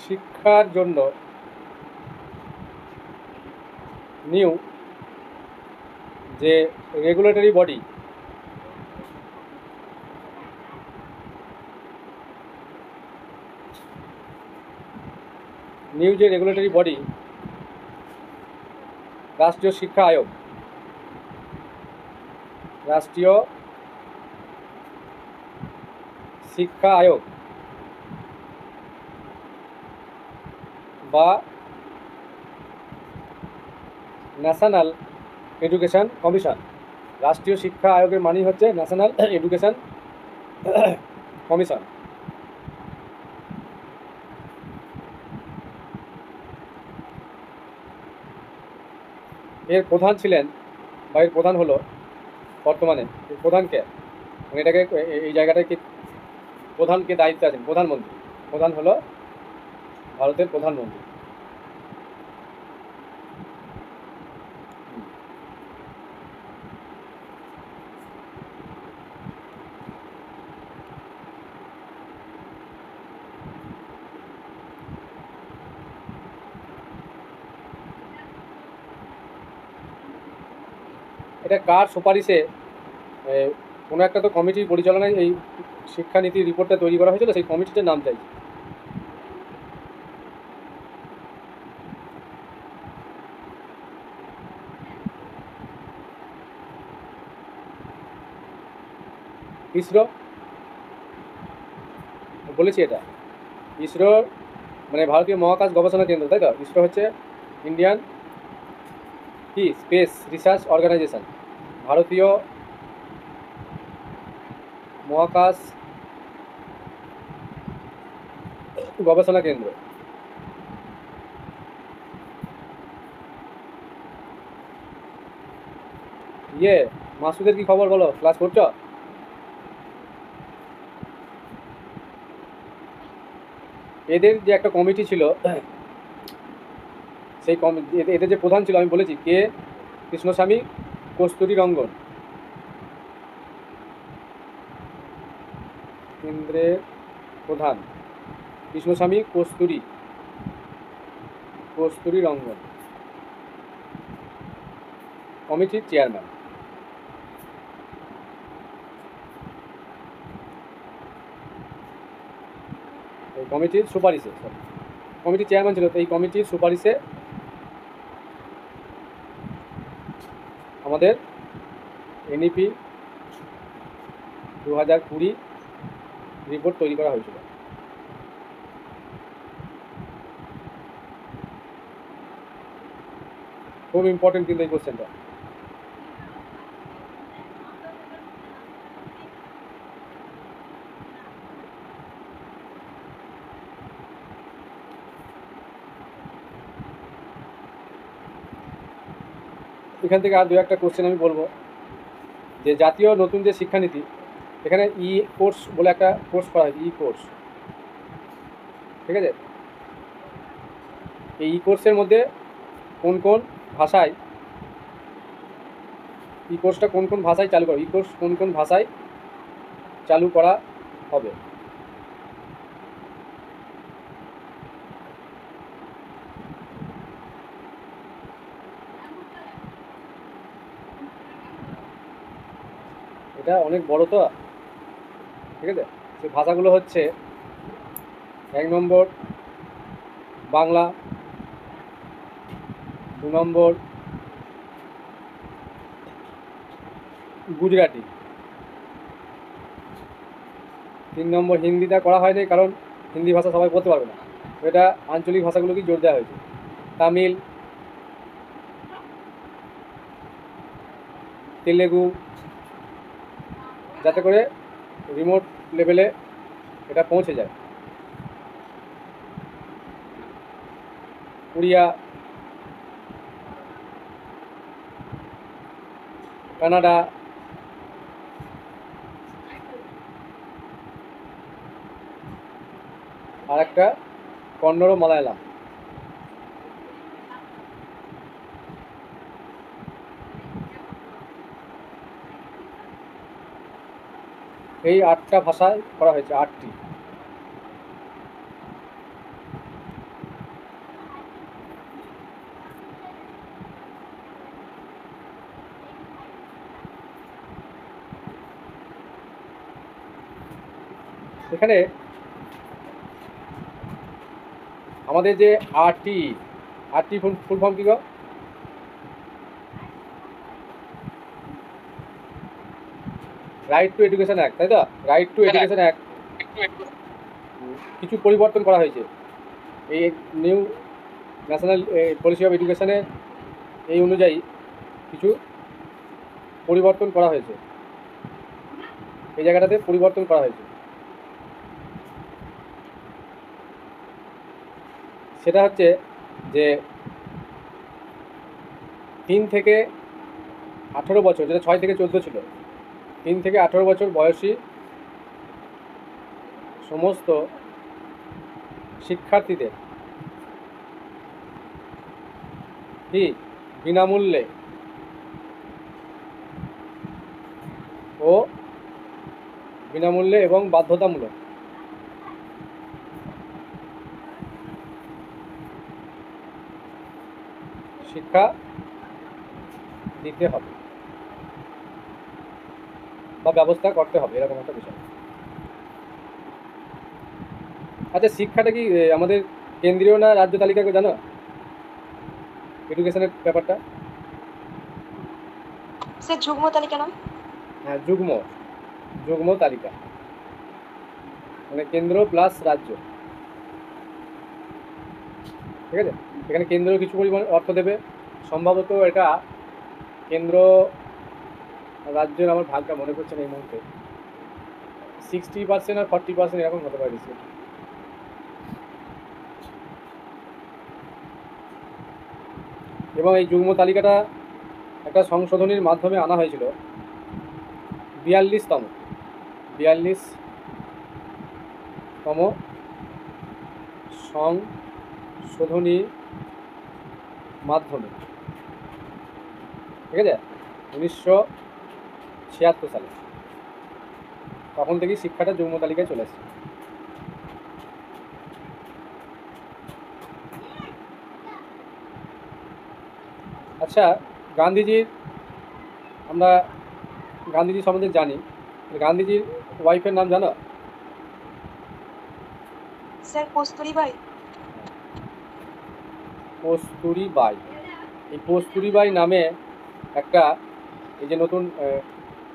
A: শিক্ষার জন্য নিউ যে রেগুলেটরি বডি, নিউ যে রেগুলেটরি বডি রাষ্ট্রীয় শিক্ষা আয়োগ, রাষ্ট্রীয় শিক্ষা আয়োগ বা ন্যাশনাল এডুকেশন কমিশন। রাষ্ট্রীয় শিক্ষা আয়োগের মানে হচ্ছে ন্যাশনাল এডুকেশন কমিশন। এর প্রধান ছিলেন বা এর প্রধান হলো বর্তমানে এর প্রধানকে, মানে এটাকে এই জায়গাটায় কি প্রধানকে দায়িত্বে আছেন? প্রধানমন্ত্রী। প্রধান হলো ভারতের প্রধানমন্ত্রী। এটা কার সুপারিশে কোনো একটা তো কমিটির পরিচালনায় এই শিক্ষানীতির রিপোর্টটা তৈরি করা হয়েছিল, সেই কমিটিটার নাম চাইছি। ইসরো, বলেছি এটা ইসরো মানে ভারতীয় মহাকাশ গবেষণা কেন্দ্র, তাই তো? ইসরো হচ্ছে ইন্ডিয়ান কি স্পেস রিসার্চ অর্গানাইজেশন, ভারতীয় মহাকাশ গবেষণা কেন্দ্র। মাসুদের কি খবর বলো? ক্লাস করছো? এদের যে একটা কমিটি ছিল, সেই এদের যে প্রধান ছিল আমি বলেছি কে কৃষ্ণস্বামী কস্তুরী রঙ্গন, কেন্দ্রের প্রধান কৃষ্ণস্বামী কস্তুরী রঙ্গন, কমিটির চেয়ারম্যান। এই কমিটির সুপারিশে কমিটির চেয়ারম্যান ছিল, তো এই কমিটির সুপারিশে আমাদের এনইপি 2020 রিপোর্ট তৈরি করা হয়েছিল। খুব ইম্পর্টেন্ট কিন্তু এই কোশ্চেনটা। এখান থেকে আর দু একটা কোশ্চেন আমি বলবো, যে জাতীয় নতুন যে শিক্ষানীতি, এখানে ই কোর্স বলে একটা কোর্স করা হয়েছে, ই কোর্স। ঠিক আছে, এই ই কোর্সের মধ্যে কোন কোন ভাষায় ই কোর্সটা কোন কোন ভাষায় চালু করা, ই কোর্স কোন কোন ভাষায় চালু করা হবে? এটা অনেক বড় তো, ঠিক আছে। সেই ভাষাগুলো হচ্ছে 1 নম্বর বাংলা, 2 নম্বর গুজরাটি, 3 নম্বর হিন্দিটা করা হয়নি কারণ হিন্দি ভাষা সবাই বলতে পারবে না, তো এটা আঞ্চলিক ভাষাগুলোকেই জোর দেওয়া হয়েছে। তামিল, তেলেগু, যাতে করে রিমোট লেভেলে এটা পৌঁছে যায়। উড়িয়া, কানাডা, আর একটা কন্নড়, মালায়ালাম। এই 8টা ভাষায় করা হয়েছে, 8টি। এখানে আমাদের যে আরটি ফুল ফর্ম কি গো? রাইট টু এডুকেশন অ্যাক্ট, তাই তো? রাইট টু এডুকেশন অ্যাক্ট কিছু পরিবর্তন করা হয়েছে। এই নিউ ন্যাশনাল পলিসি অফ এডুকেশনের এই অনুযায়ী কিছু পরিবর্তন করা হয়েছে, এই জায়গাটাতে পরিবর্তন করা হয়েছে। সেটা হচ্ছে যে 3 থেকে 18 বছর, যেটা 6 থেকে 14 ছিল, 3 থেকে 18 বছর বয়সী সমস্ত শিক্ষার্থীদের কি বিনামূল্যে এবং বাধ্যতামূলক শিক্ষা দিতে হবে বা ব্যবস্থা করতে হবে, এরকম একটা বিষয়। আচ্ছা, শিক্ষাটা কি আমাদের কেন্দ্রীয় না রাজ্য তালিকা জানো এডুকেশনের ব্যাপারটা?
B: স্যার যুগ্ম তালিকা নাম?
A: হ্যাঁ, যুগ্ম তালিকা, মানে কেন্দ্র প্লাস রাজ্য। ঠিক আছে, এখানে কেন্দ্র কিছু পরিমাণ অর্থ দেবে, সম্ভবত এটা কেন্দ্র রাজ্যের, আমার ভাগটা মনে করছে না এই মুহূর্তে, 60% আর 40% এরকম হতে পারে। এবং এই যুগ্ম তালিকাটা একটা সংশোধনীর মাধ্যমে আনা হয়েছিল 42তম সংশোধনীর মাধ্যমে, ঠিক আছে, 1976 সালে। তখন থেকেই শিক্ষাটা যুগ্ম তালিকায় চলে আসছে। আচ্ছা, আমরা গান্ধীজি সম্বন্ধে জানি, গান্ধীজির ওয়াইফের নাম জানো?
B: স্যার কস্তুরীবাই।
A: কস্তুরীবাই। এই কস্তুরীবাই নামে একটা, এই যে নতুন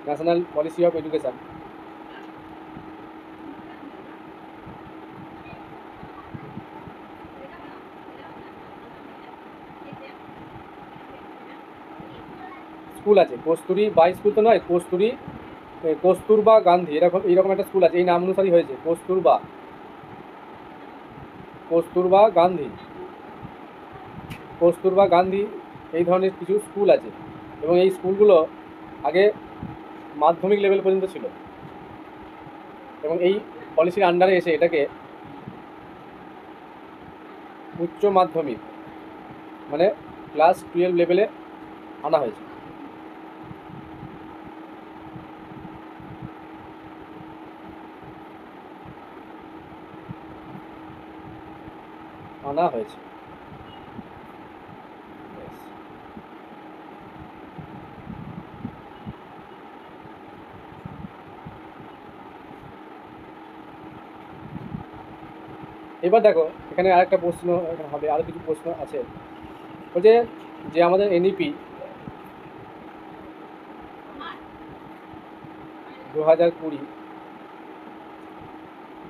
A: national policy of education, school আছে কস্তুরীবাই স্কুল তো নয়, কস্তুরবা গান্ধী, এরকম একটা স্কুল আছে, এই নাম অনুসারই হয়েছে কস্তুরবা গান্ধী। এই ধরনের কিছু স্কুল আছে, এবং এই স্কুলগুলো আগে মাধ্যমিক লেভেল পর্যন্ত ছিল, এবং এই পলিসির আন্ডারে এসে এটাকে উচ্চ মাধ্যমিক মানে ক্লাস 12 লেভেলে আনা হয়েছে। এবার দেখো, এখানে আরেকটা প্রশ্ন হবে, আরও কিছু প্রশ্ন আছে। বলছে যে আমাদের এনইপি 2020,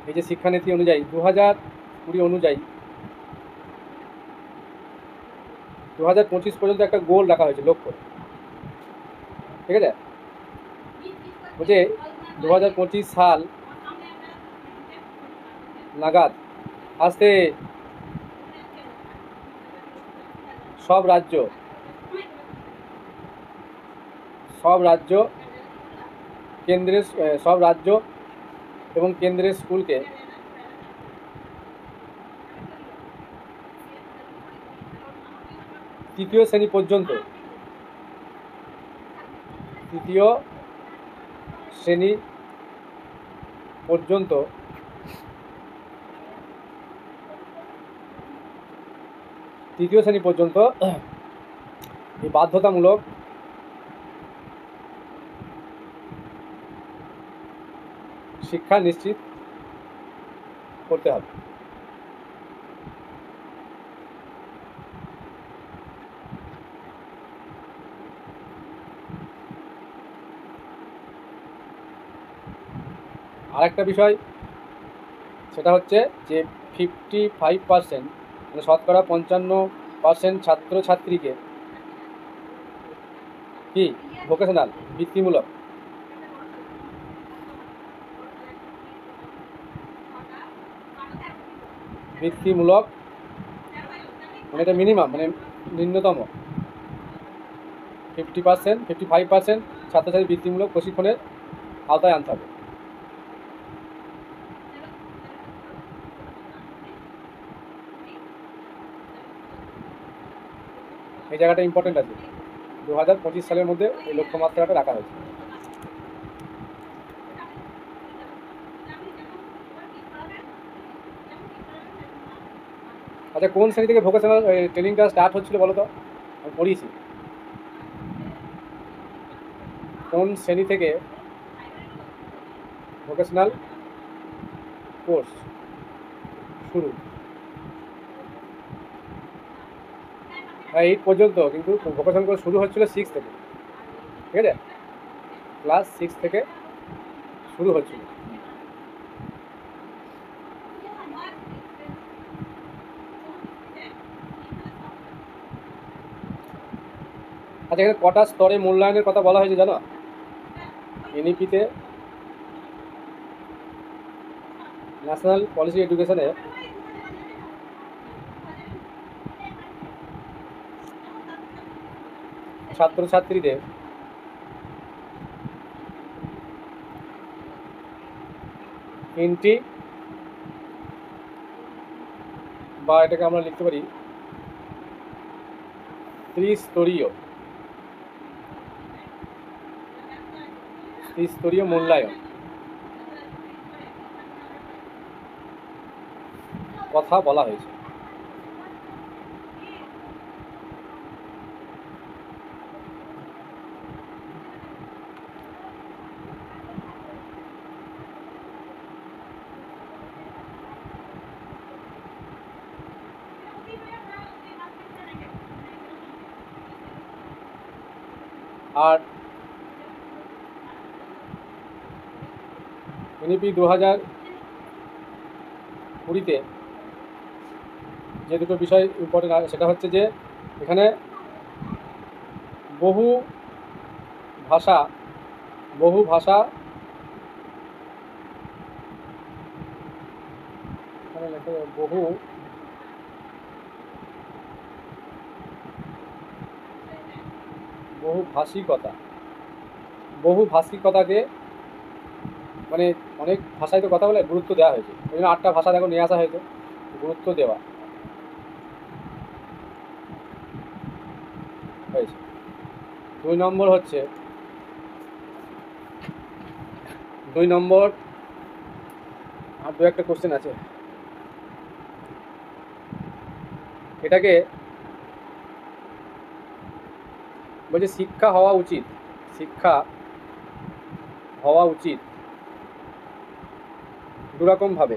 A: এই যে শিক্ষানীতি অনুযায়ী 2020 অনুযায়ী 2025 পর্যন্ত একটা গোল রাখা হয়েছে, লক্ষ্য। ঠিক আছে, বলছে 2025 সাল নাগাদ আসতে সব রাজ্য কেন্দ্রের সব রাজ্য এবং কেন্দ্রের স্কুলকে তৃতীয় শ্রেণী পর্যন্ত তৃতীয় শ্রেণী পর্যন্ত এই বাধ্যতামূলক শিক্ষা নিশ্চিত করতে হবে। আরেকটা বিষয় সেটা হচ্ছে যে 55%, মানে শতকরা 55% ছাত্রছাত্রীকে কি ভোকেশনাল বৃত্তিমূলক মানে এটা মিনিমাম, মানে ন্যূনতম 55% ছাত্রছাত্রী বৃত্তিমূলক প্রশিক্ষণের আওতায় আনতে হবে। এই জায়গাটা ইম্পর্টেন্ট আছে, 2025 সালের মধ্যে এই লক্ষ্যমাত্রাটা রাখা হয়েছে। আচ্ছা, কোন শ্রেণী থেকে ভোকেশনাল ট্রেনিংটা স্টার্ট হচ্ছিল বলো তো? আমি পড়িয়েছি, কোন শ্রেণী থেকে ভোকেশনাল কোর্স শুরু? 8 পর্যন্ত, কিন্তু ভোকেশনাল কোর্স শুরু হচ্ছিল 6 থেকে। ঠিক আছে, ক্লাস 6 থেকে শুরু হচ্ছিল। আচ্ছা, এখানে কটা স্তরে মূল্যায়নের কথা বলা হয়েছে জানো? এনইপিতে, ন্যাশনাল পলিসি এডুকেশনে ছাত্রছাত্রীদের তিনটি, বা এটাকে আমরা লিখতে পারি ত্রিস্তরীয় মূল্যায়ন কথা বলা হয়েছে। আর এনইপি 2020-তে যে দুটো বিষয় ইম্পর্টেন্ট আছে সেটা হচ্ছে যে এখানে বহু ভাষা বহুভাষিকতাকে, মানে অনেক ভাষায় তো কথা বলে, গুরুত্ব দেওয়া হয়েছে। ওই জন্য 8টা ভাষা দেখো নিয়ে আসা হয়েছে, গুরুত্ব দেওয়া হয়েছে। 2 নম্বর আর 2-একটা কোশ্চেন আছে, এটাকে বলছে শিক্ষা হওয়া উচিত দুরকম ভাবে।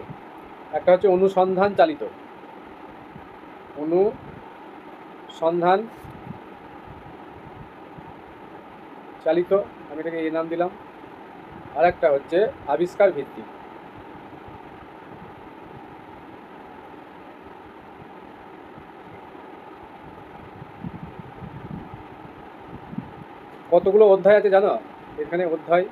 A: একটা হচ্ছে অনুসন্ধান চালিত, আমি এটাকে এই নাম দিলাম। আর একটা হচ্ছে আবিষ্কার ভিত্তিক। কতগুলো অধ্যায় আছে জানো এখানে? অধ্যায়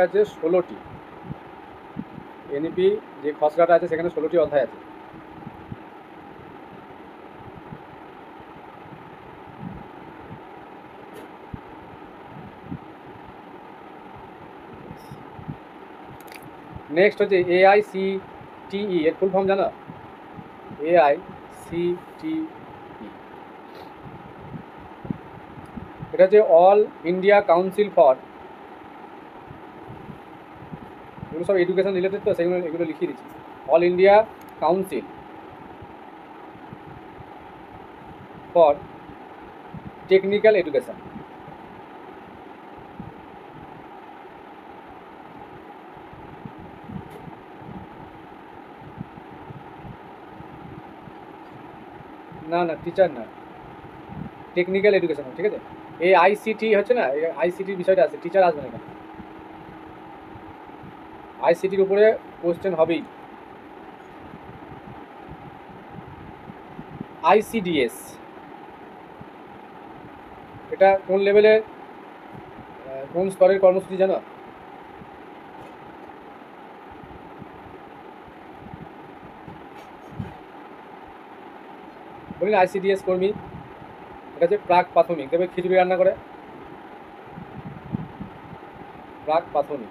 A: আছে 16টি। এনইপি যে খসড়াটা আছে সেখানে 16টি অধ্যায় আছে। নেক্সট হচ্ছে AICTE, এর ফুল ফর্ম জানো? AICTE, এটা হচ্ছে অল ইন্ডিয়া কাউন্সিল ফর, এগুলো সব এডুকেশন রিলেটেড তো সেগুলো এগুলো লিখিয়ে দিচ্ছি। All India council for technical education. না না, টিচার না, টেকনিক্যাল এডুকেশন, ঠিক আছে? এই আইসিটি হচ্ছে না, এই আইসিটির বিষয়টা আছে, টিচার আসবে না এখানে। আইসিটির উপরে কোশ্চেন হবেই। ICDS, এটা কোন লেভেলের কোন স্তরের কর্মসূচি জানো? বললেন ICDS কর্মী, এটা হচ্ছে প্রাক প্রাথমিক, দেখবে খিচুড়ি রান্না করে, প্রাক প্রাথমিক।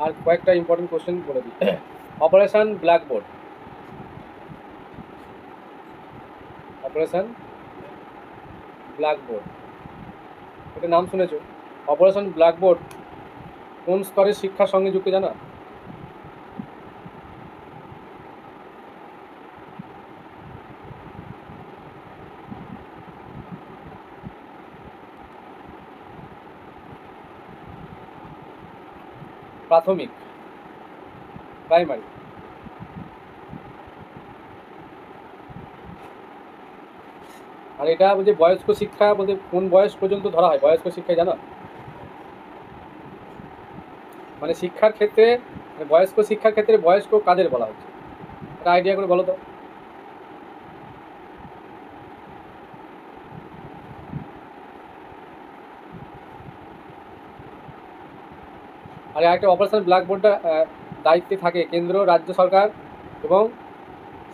A: আর কয়েকটা ইম্পর্টেন্ট কোশ্চেন বলে দিই। অপারেশন ব্ল্যাকবোর্ড, অপারেশন ব্ল্যাকবোর্ড, এটা নাম শুনেছো? অপারেশন ব্ল্যাকবোর্ড কোন স্তরের শিক্ষার সঙ্গে যুক্ত জানো? প্রাথমিক, প্রাইমারি। আর এটা বলছে বয়স্ক শিক্ষা বলতে কোন বয়স পর্যন্ত ধরা হয় বয়স্ক শিক্ষায় জানো? মানে শিক্ষার ক্ষেত্রে, মানে বয়স্ক শিক্ষার ক্ষেত্রে বয়স্ক কাদের বলা হচ্ছে, এটা আইডিয়া করে বলো তো। আর একটা অপারেশন ব্ল্যাকবোর্ডটা দায়িত্বে থাকে কেন্দ্র, রাজ্য সরকার এবং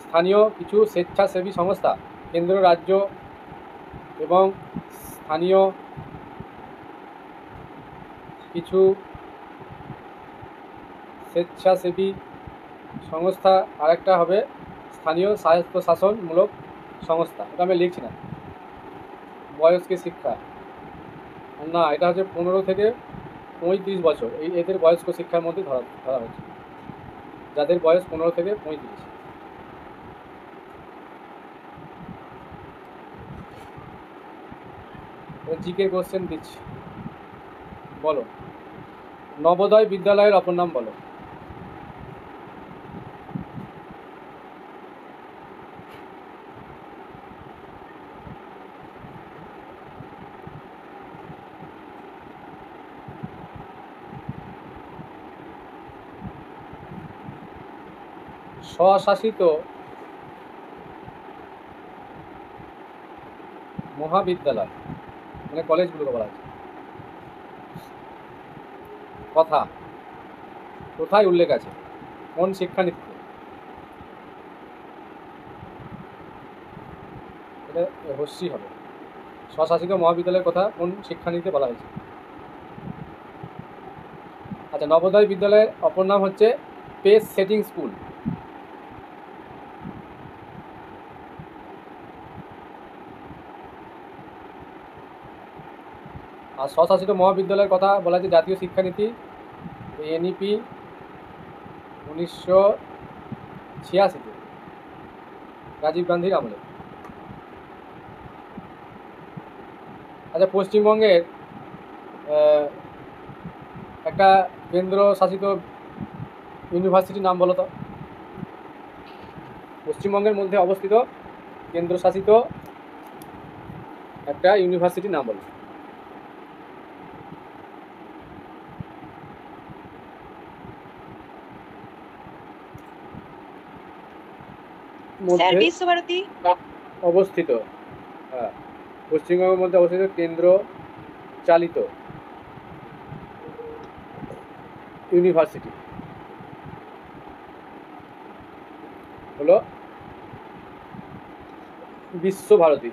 A: স্থানীয় কিছু স্বেচ্ছাসেবী সংস্থা। কেন্দ্র, রাজ্য এবং স্থানীয় কিছু স্বেচ্ছাসেবী সংস্থা, আরেকটা হবে স্থানীয় স্বায়ত্তশাসনমূলক সংস্থা। এটা আমি লিখছি না। বয়স্ক শিক্ষা না, এটা হচ্ছে 15 থেকে 35 বছর, এদের বয়স্ক শিক্ষার মধ্যে ধরা হচ্ছে, যাদের বয়স 15 থেকে 35। জিকে কোশ্চেন দিচ্ছি, বলো নবোদয় বিদ্যালয়ের অপর নাম বলো। স্বশাসিত মহাবিদ্যালয় মানে কলেজগুলোকে বলা হচ্ছে। কথা কোথায় উল্লেখ আছে, কোন শিক্ষানীতিতে? এটা হস্যি হবে। স্বশাসিত মহাবিদ্যালয়ের কথা কোন শিক্ষানীতিতে বলা হয়েছে? আচ্ছা, নবোদয় বিদ্যালয়ের অপর নাম হচ্ছে পেস সেটিং স্কুল। আর স্বশাসিত মহাবিদ্যালয়ের কথা বলা হচ্ছে জাতীয় শিক্ষানীতি এনইপি 1986-তে, রাজীব গান্ধীর আমলে। আচ্ছা, পশ্চিমবঙ্গের একটা কেন্দ্র শাসিত ইউনিভার্সিটির নাম বলো তো। পশ্চিমবঙ্গের মধ্যে অবস্থিত কেন্দ্রশাসিত একটা ইউনিভার্সিটির নাম বলো।
B: স্যার
A: মধ্যে
B: বিশ্বভারতী।
A: অবস্থিত, হ্যাঁ, পশ্চিমবঙ্গের মধ্যে অবস্থিত কেন্দ্র চালিত ইউনিভার্সিটি হলো বিশ্বভারতী।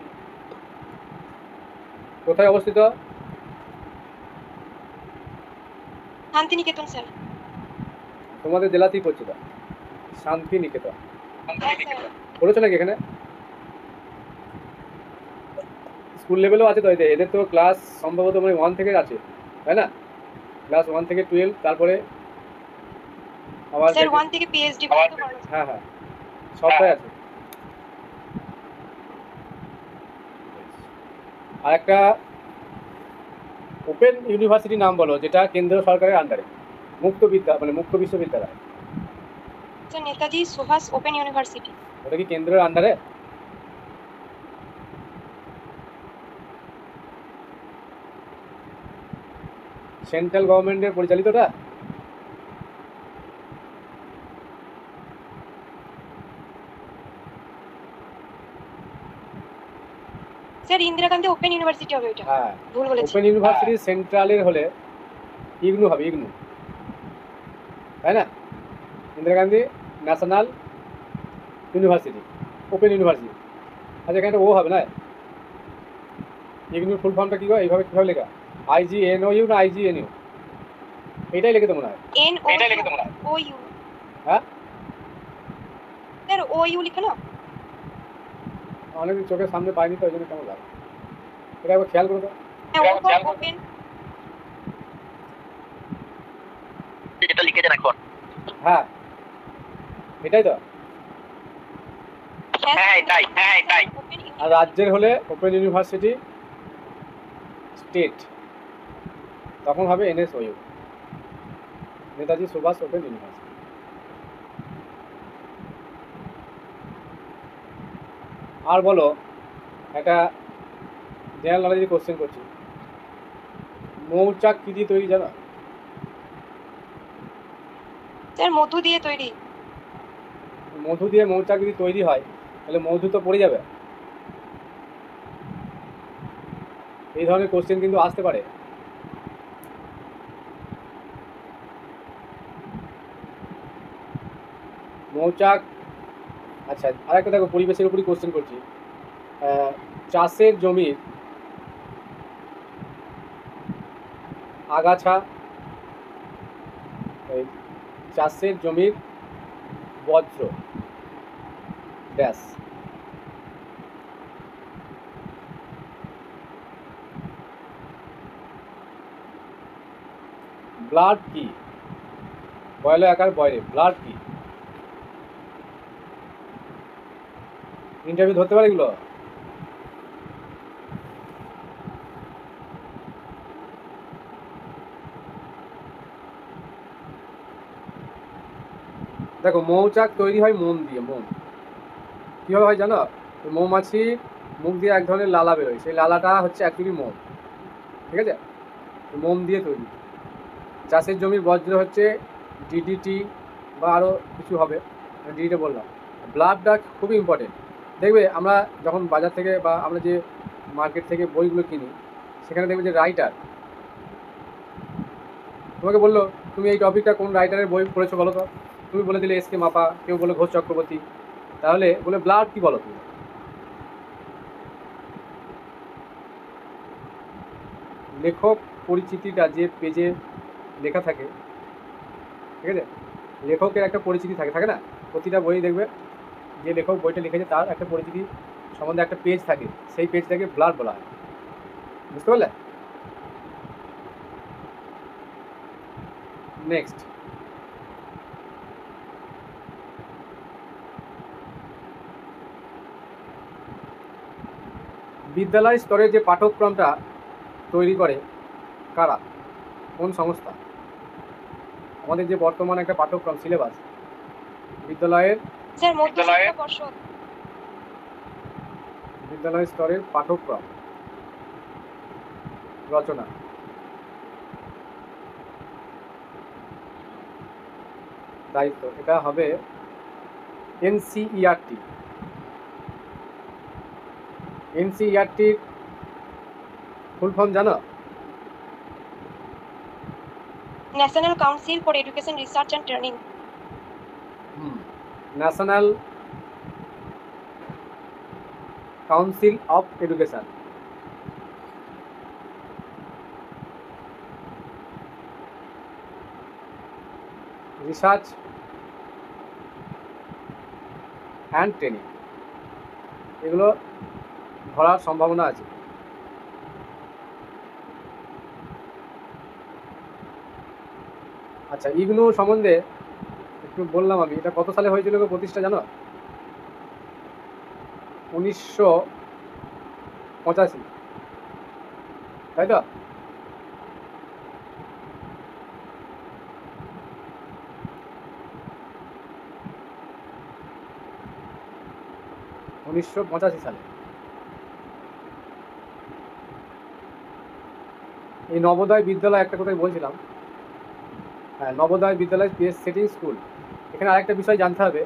A: কোথায় অবস্থিত?
B: শান্তিনিকেতন স্যার।
A: তোমাদের জেলাতেই পড়ছে তো, শান্তিনিকেতন।
B: হ্যাঁ স্যার।
A: পড়েছো নাকি এখানে? স্কুল লেভেলও আছে তো, এদের তো ক্লাস সম্ভবত মানে 1 থেকে আছে, তাই না? ক্লাস 1 থেকে 12, তারপরে আবার
B: স্যার 1 থেকে পিএইচডি পর্যন্ত পড়ানো।
A: হ্যাঁ হ্যাঁ, সবটাই আছে। আর একটা ওপেন ইউনিভার্সিটির নাম বলো যেটা কেন্দ্র সরকারের আন্ডারে, মুক্ত বিশ্ববিদ্যালয়।
B: Sir Netaji Subhas open university.
A: ওটা কি কেন্দ্রের আন্ডারে? সেন্ট্রাল গভর্নমেন্টের পরিচালিতটা?
B: Sir Indira Gandhi open university হবে ওটা।
A: হ্যাঁ,
B: ভুল বলেছি।
A: ওপেন ইউনিভার্সিটি সেন্ট্রালের হলে ইগনু হবে, ইগনু, তাই না? Indira Gandhi national university, open university. আচ্ছা, এখানে ও হবে না, ইগনুর ফুল ফর্মটা কী হয়, এইভাবে কীভাবে লেখা? IGNOU না IGNU? এটাই লিখে তো মনে হয়।
B: N O U.
A: হ্যাঁ,
B: স্যার ও ইউ লিখে না।
A: অনেকদিন চোখের সামনে পাইনি তো, ওই জন্য কেমন লাগে। এটা একবার খেয়াল করো তো।
B: হ্যাঁ ওপেন।
C: এটা লিখে দেন এখন।
A: হ্যাঁ, এটাই তো।
C: হ্যাঁ এটাই।
A: আর রাজ্যের হলে ওপেন ইউনিভার্সিটি, স্টেট তখন হবে NSOU, Netaji Subhas open university. আর বলো, একটা জেনারেল নলেজের কোশ্চেন করছি, মৌচাক কি দিয়ে তৈরি জানো?
B: স্যার মধু দিয়ে তৈরি।
A: মধু দিয়ে মৌচাক যদি তৈরি হয় তাহলে মধু তো পড়ে যাবে। এই ধরনের কোশ্চেন কিন্তু আসতে পারে। মৌচাক, আচ্ছা আরেকটা দেখো, পরিবেশের উপরই কোশ্চেন করছি। চাষের জমির আগাছা, চাষের জমির বজ্র ড্যাশ। ব্লাড কি? বয়ল আকার বয়রে ব্লাড কি? ইন্টারভিউ ধরতে পারে এগুলো? দেখো, মৌচাক তৈরি হয় মোম দিয়ে। মোম কীভাবে হয় জানো? মৌমাছি মুখ দিয়ে এক ধরনের লালা বেরোয়, সেই লালাটা হচ্ছে অ্যাকচুয়ালি মোম, ঠিক আছে? মোম দিয়ে তৈরি। চাষের জমির বজ্র হচ্ছে DDT বা আরও কিছু হবে, DDT বললাম। ব্লাডটা খুবই ইম্পর্টেন্ট। দেখবে আমরা যখন বাজার থেকে বা আমরা যে মার্কেট থেকে বইগুলো কিনি, সেখানে দেখবে যে রাইটার তোমাকে বললো তুমি এই টপিকটা কোন রাইটারের বই পড়েছো বলো তো, তুমি বলে দিলে SK মাপা, কেউ বলে ঘোষ চক্রবর্তী, তাহলে বলে ব্লাড কি বলো তুমি? লেখক পরিচিতিটা যে পেজে লেখা থাকে, ঠিক আছে, লেখকের একটা পরিচিতি থাকে না? প্রতিটা বই দেখবে যে লেখক বইটা লিখেছে তার একটা পরিচিতি সম্বন্ধে একটা পেজ থাকে, সেই পেজটাকে ব্লাড বলা হয়। বুঝতে পারলে? নেক্সট, বিদ্যালয় স্তরের যে পাঠ্যক্রমটা তৈরি করে কারা, কোন সংস্থা? আমাদের যে বর্তমান একটা পাঠ্যক্রম সিলেবাস বিদ্যালয়ের
B: স্যার মধ্যশিক্ষা পর্ষদ।
A: বিদ্যালয় স্তরের পাঠ্যক্রম রচনা। দায়িত্ব, এটা হবে এনসিইআরটি। এনসিইআরটির ফুল ফর্ম জানো?
B: National council for education research and training.
A: National council of education. Research and training, এগুলো ধরার সম্ভাবনা আছে। আচ্ছা, ইগনু সম্বন্ধে একটু বললাম আমি, এটা কত সালে হয়েছিল প্রতিষ্ঠা জানো? 1985, তাই তো? সালে। এই নবোদয় বিদ্যালয়, একটা কথাই বলছিলাম, হ্যাঁ, নবোদয় বিদ্যালয় পেস সেটিং স্কুল। এখানে আরেকটা বিষয় জানতে হবে,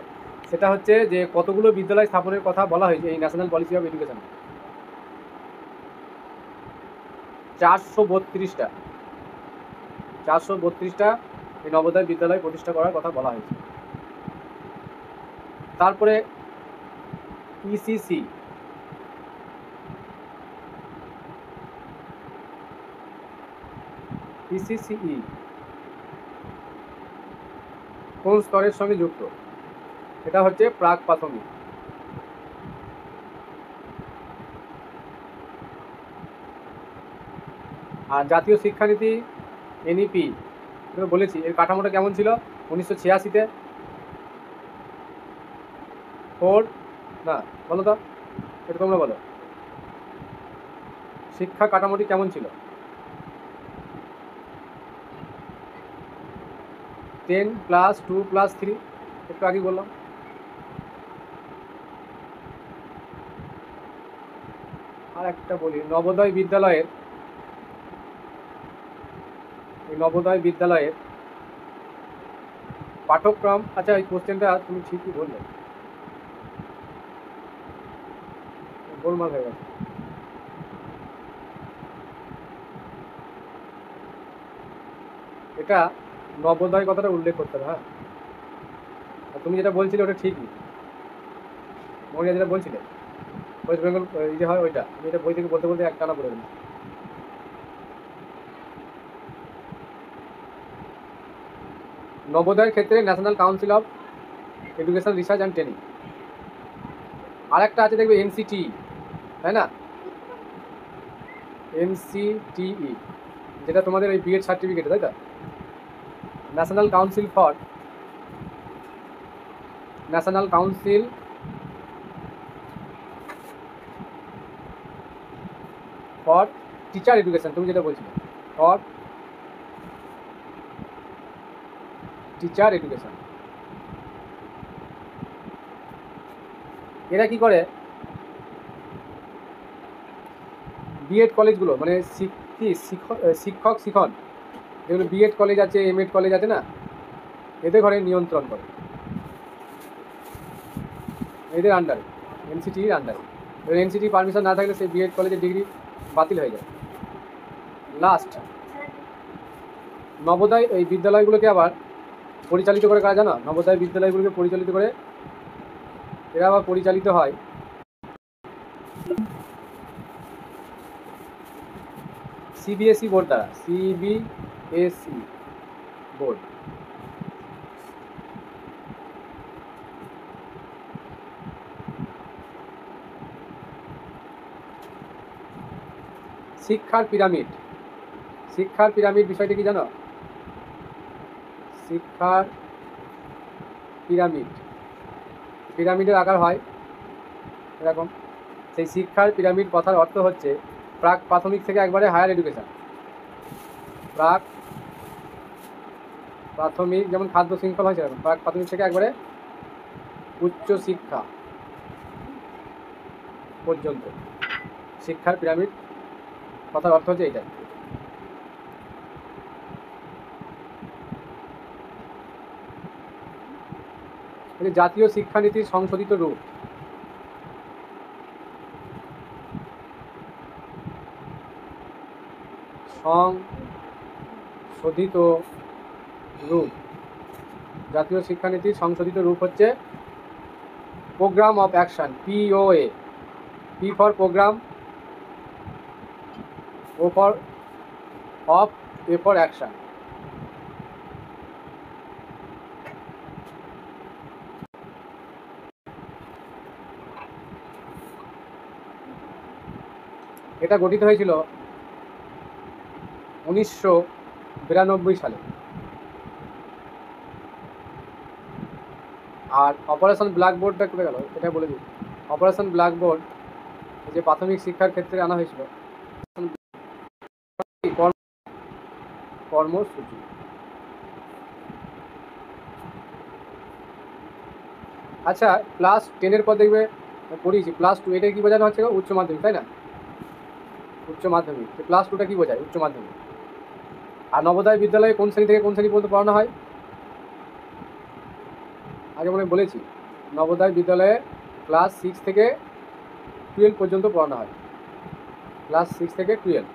A: সেটা হচ্ছে যে কতগুলো বিদ্যালয় স্থাপনের কথা বলা হয়েছে এই ন্যাশনাল পলিসি অফ এডুকেশন। 432টা। 432টা এই নবোদয় বিদ্যালয় প্রতিষ্ঠা করার কথা বলা হয়েছে। তারপরে ইসিসি, ইসিসিই কোন স্তরের সঙ্গে যুক্ত? এটা হচ্ছে প্রাক প্রাথমিক। আর জাতীয় শিক্ষানীতি এনইপি বলেছি, এর কাঠামোটা কেমন ছিল 1986-তে? 4 না, বলো তো, এটা তোমরা বলো, শিক্ষা কাঠামোটি কেমন ছিল? 10+2+3, একটু আগে বললাম। আর একটা বলি, নবোদয় বিদ্যালয়ের পাঠ্যক্রম, আচ্ছা এই কোশ্চেনটা তুমি ঠিকই বললে, গোলমাল হয়ে গেছে। এটা নবোদয় কথাটা উল্লেখ করতে হবে, হ্যাঁ। আর তুমি যেটা বলছিলে ওটা ঠিকই, মনিয়া যেটা বলছিলে ওয়েস্ট বেঙ্গল এই যে হয় ওইটা, আমি এটা বই থেকে বলতে বলতে একটানা পড়ে গেলাম। নবোদয়ের ক্ষেত্রে national council of education research and training. আর একটা আছে দেখবে এনসিটিই, তাই না? এনসিটিই, যেটা তোমাদের ওই বিএড সার্টিফিকেট, তাই তো? National council for teacher education, তুমি যেটা বলছিলে, ফর টিচার এডুকেশন। এরা কি করে, বিএড কলেজগুলো মানে শিক্ষক শিখন, যেগুলো বিএড কলেজ আছে, এমএড কলেজ আছে না, এদের ঘরে নিয়ন্ত্রণ করে, এদের আন্ডারে, এনসিটির আন্ডারে। এনসিটি পারমিশন না থাকলে সেই বিএড কলেজের ডিগ্রি বাতিল হয়ে যায়। লাস্ট, নবোদয় এই বিদ্যালয়গুলোকে আবার পরিচালিত করে কারা জানো? নবোদয় বিদ্যালয়গুলোকে পরিচালিত করে, এরা আবার পরিচালিত হয় সিবিএসই বোর্ড দ্বারা, সিবিএসই বোর্ড। শিক্ষার পিরামিড, বিষয়টা কি জানো? শিক্ষার পিরামিডের আকার হয় এরকম। সেই শিক্ষার পিরামিড কথার অর্থ হচ্ছে প্রাক প্রাথমিক থেকে একবারে হায়ার এডুকেশন। প্রাক প্রাথমিক যেমন খাদ্য শৃঙ্খলা হয় সেরকম, প্রাক প্রাথমিক থেকে একবারে উচ্চ শিক্ষা পর্যন্ত, শিক্ষার পিরামিড কথার অর্থ হচ্ছে এইটাই। জাতীয় শিক্ষানীতির সংশোধিত রূপ, সংশোধিত রূপ, জাতীয় শিক্ষানীতির সংশোধিত রূপ হচ্ছে program of action, POA। P for program, O for of, A for action. এটা গঠিত হয়েছিল 1992 সালে। আর অপারেশন ব্ল্যাকবোর্ডটা করে গেল, এটা বলে দিই। অপারেশন ব্ল্যাকবোর্ড যে প্রাথমিক শিক্ষার ক্ষেত্রে আনা হয়েছিল কর্মসূচি। আচ্ছা, ক্লাস 10-এর পর দেখবে পড়িয়েছি ক্লাস 2, এটা কি বোঝানো হচ্ছে? উচ্চ মাধ্যমিক, তাই না? উচ্চ মাধ্যমিক। ক্লাস 2টা কি বোঝায়? উচ্চ মাধ্যমিক। আর নবোদয় বিদ্যালয়ে কোন শ্রেণী থেকে কোন শ্রেণী পর্যন্ত পড়ানো হয়? আগে মনে বলেছি, নবোদয় বিদ্যালয়ে ক্লাস 6 থেকে 12 পর্যন্ত পড়ানো হয়। ক্লাস 6 থেকে 12।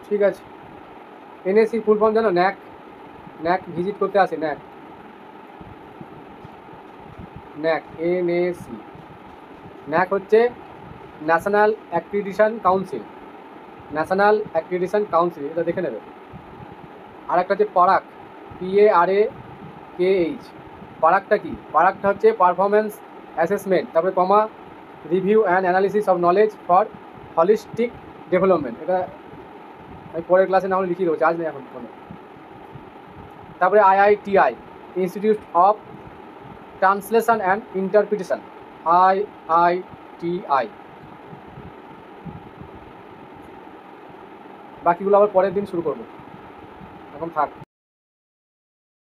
A: ঠিক আছে। NSC ফুল ফর্ম জানো? ন্যাক। ন্যাক ভিজিট করতে আসে, ন্যাক। ন্যাক, NSC। ন্যাক হচ্ছে national accreditation council. National accreditation council, এটা দেখে নেবে। আর একটা হচ্ছে পারাক, PARAKH। পারাকটা কি? পারাকটা হচ্ছে পারফরমেন্স অ্যাসেসমেন্ট, তারপরে comma, review and analysis of knowledge for holistic development. এটা আমি পরের ক্লাসে না হলে লিখিয়ে দেবো, চার্জ নেই এখন ফোনে। তারপরে IITI, institute of translation and interpretation, IITI। বাকিগুলো আবার পরের দিন শুরু করবো, এখন থাক।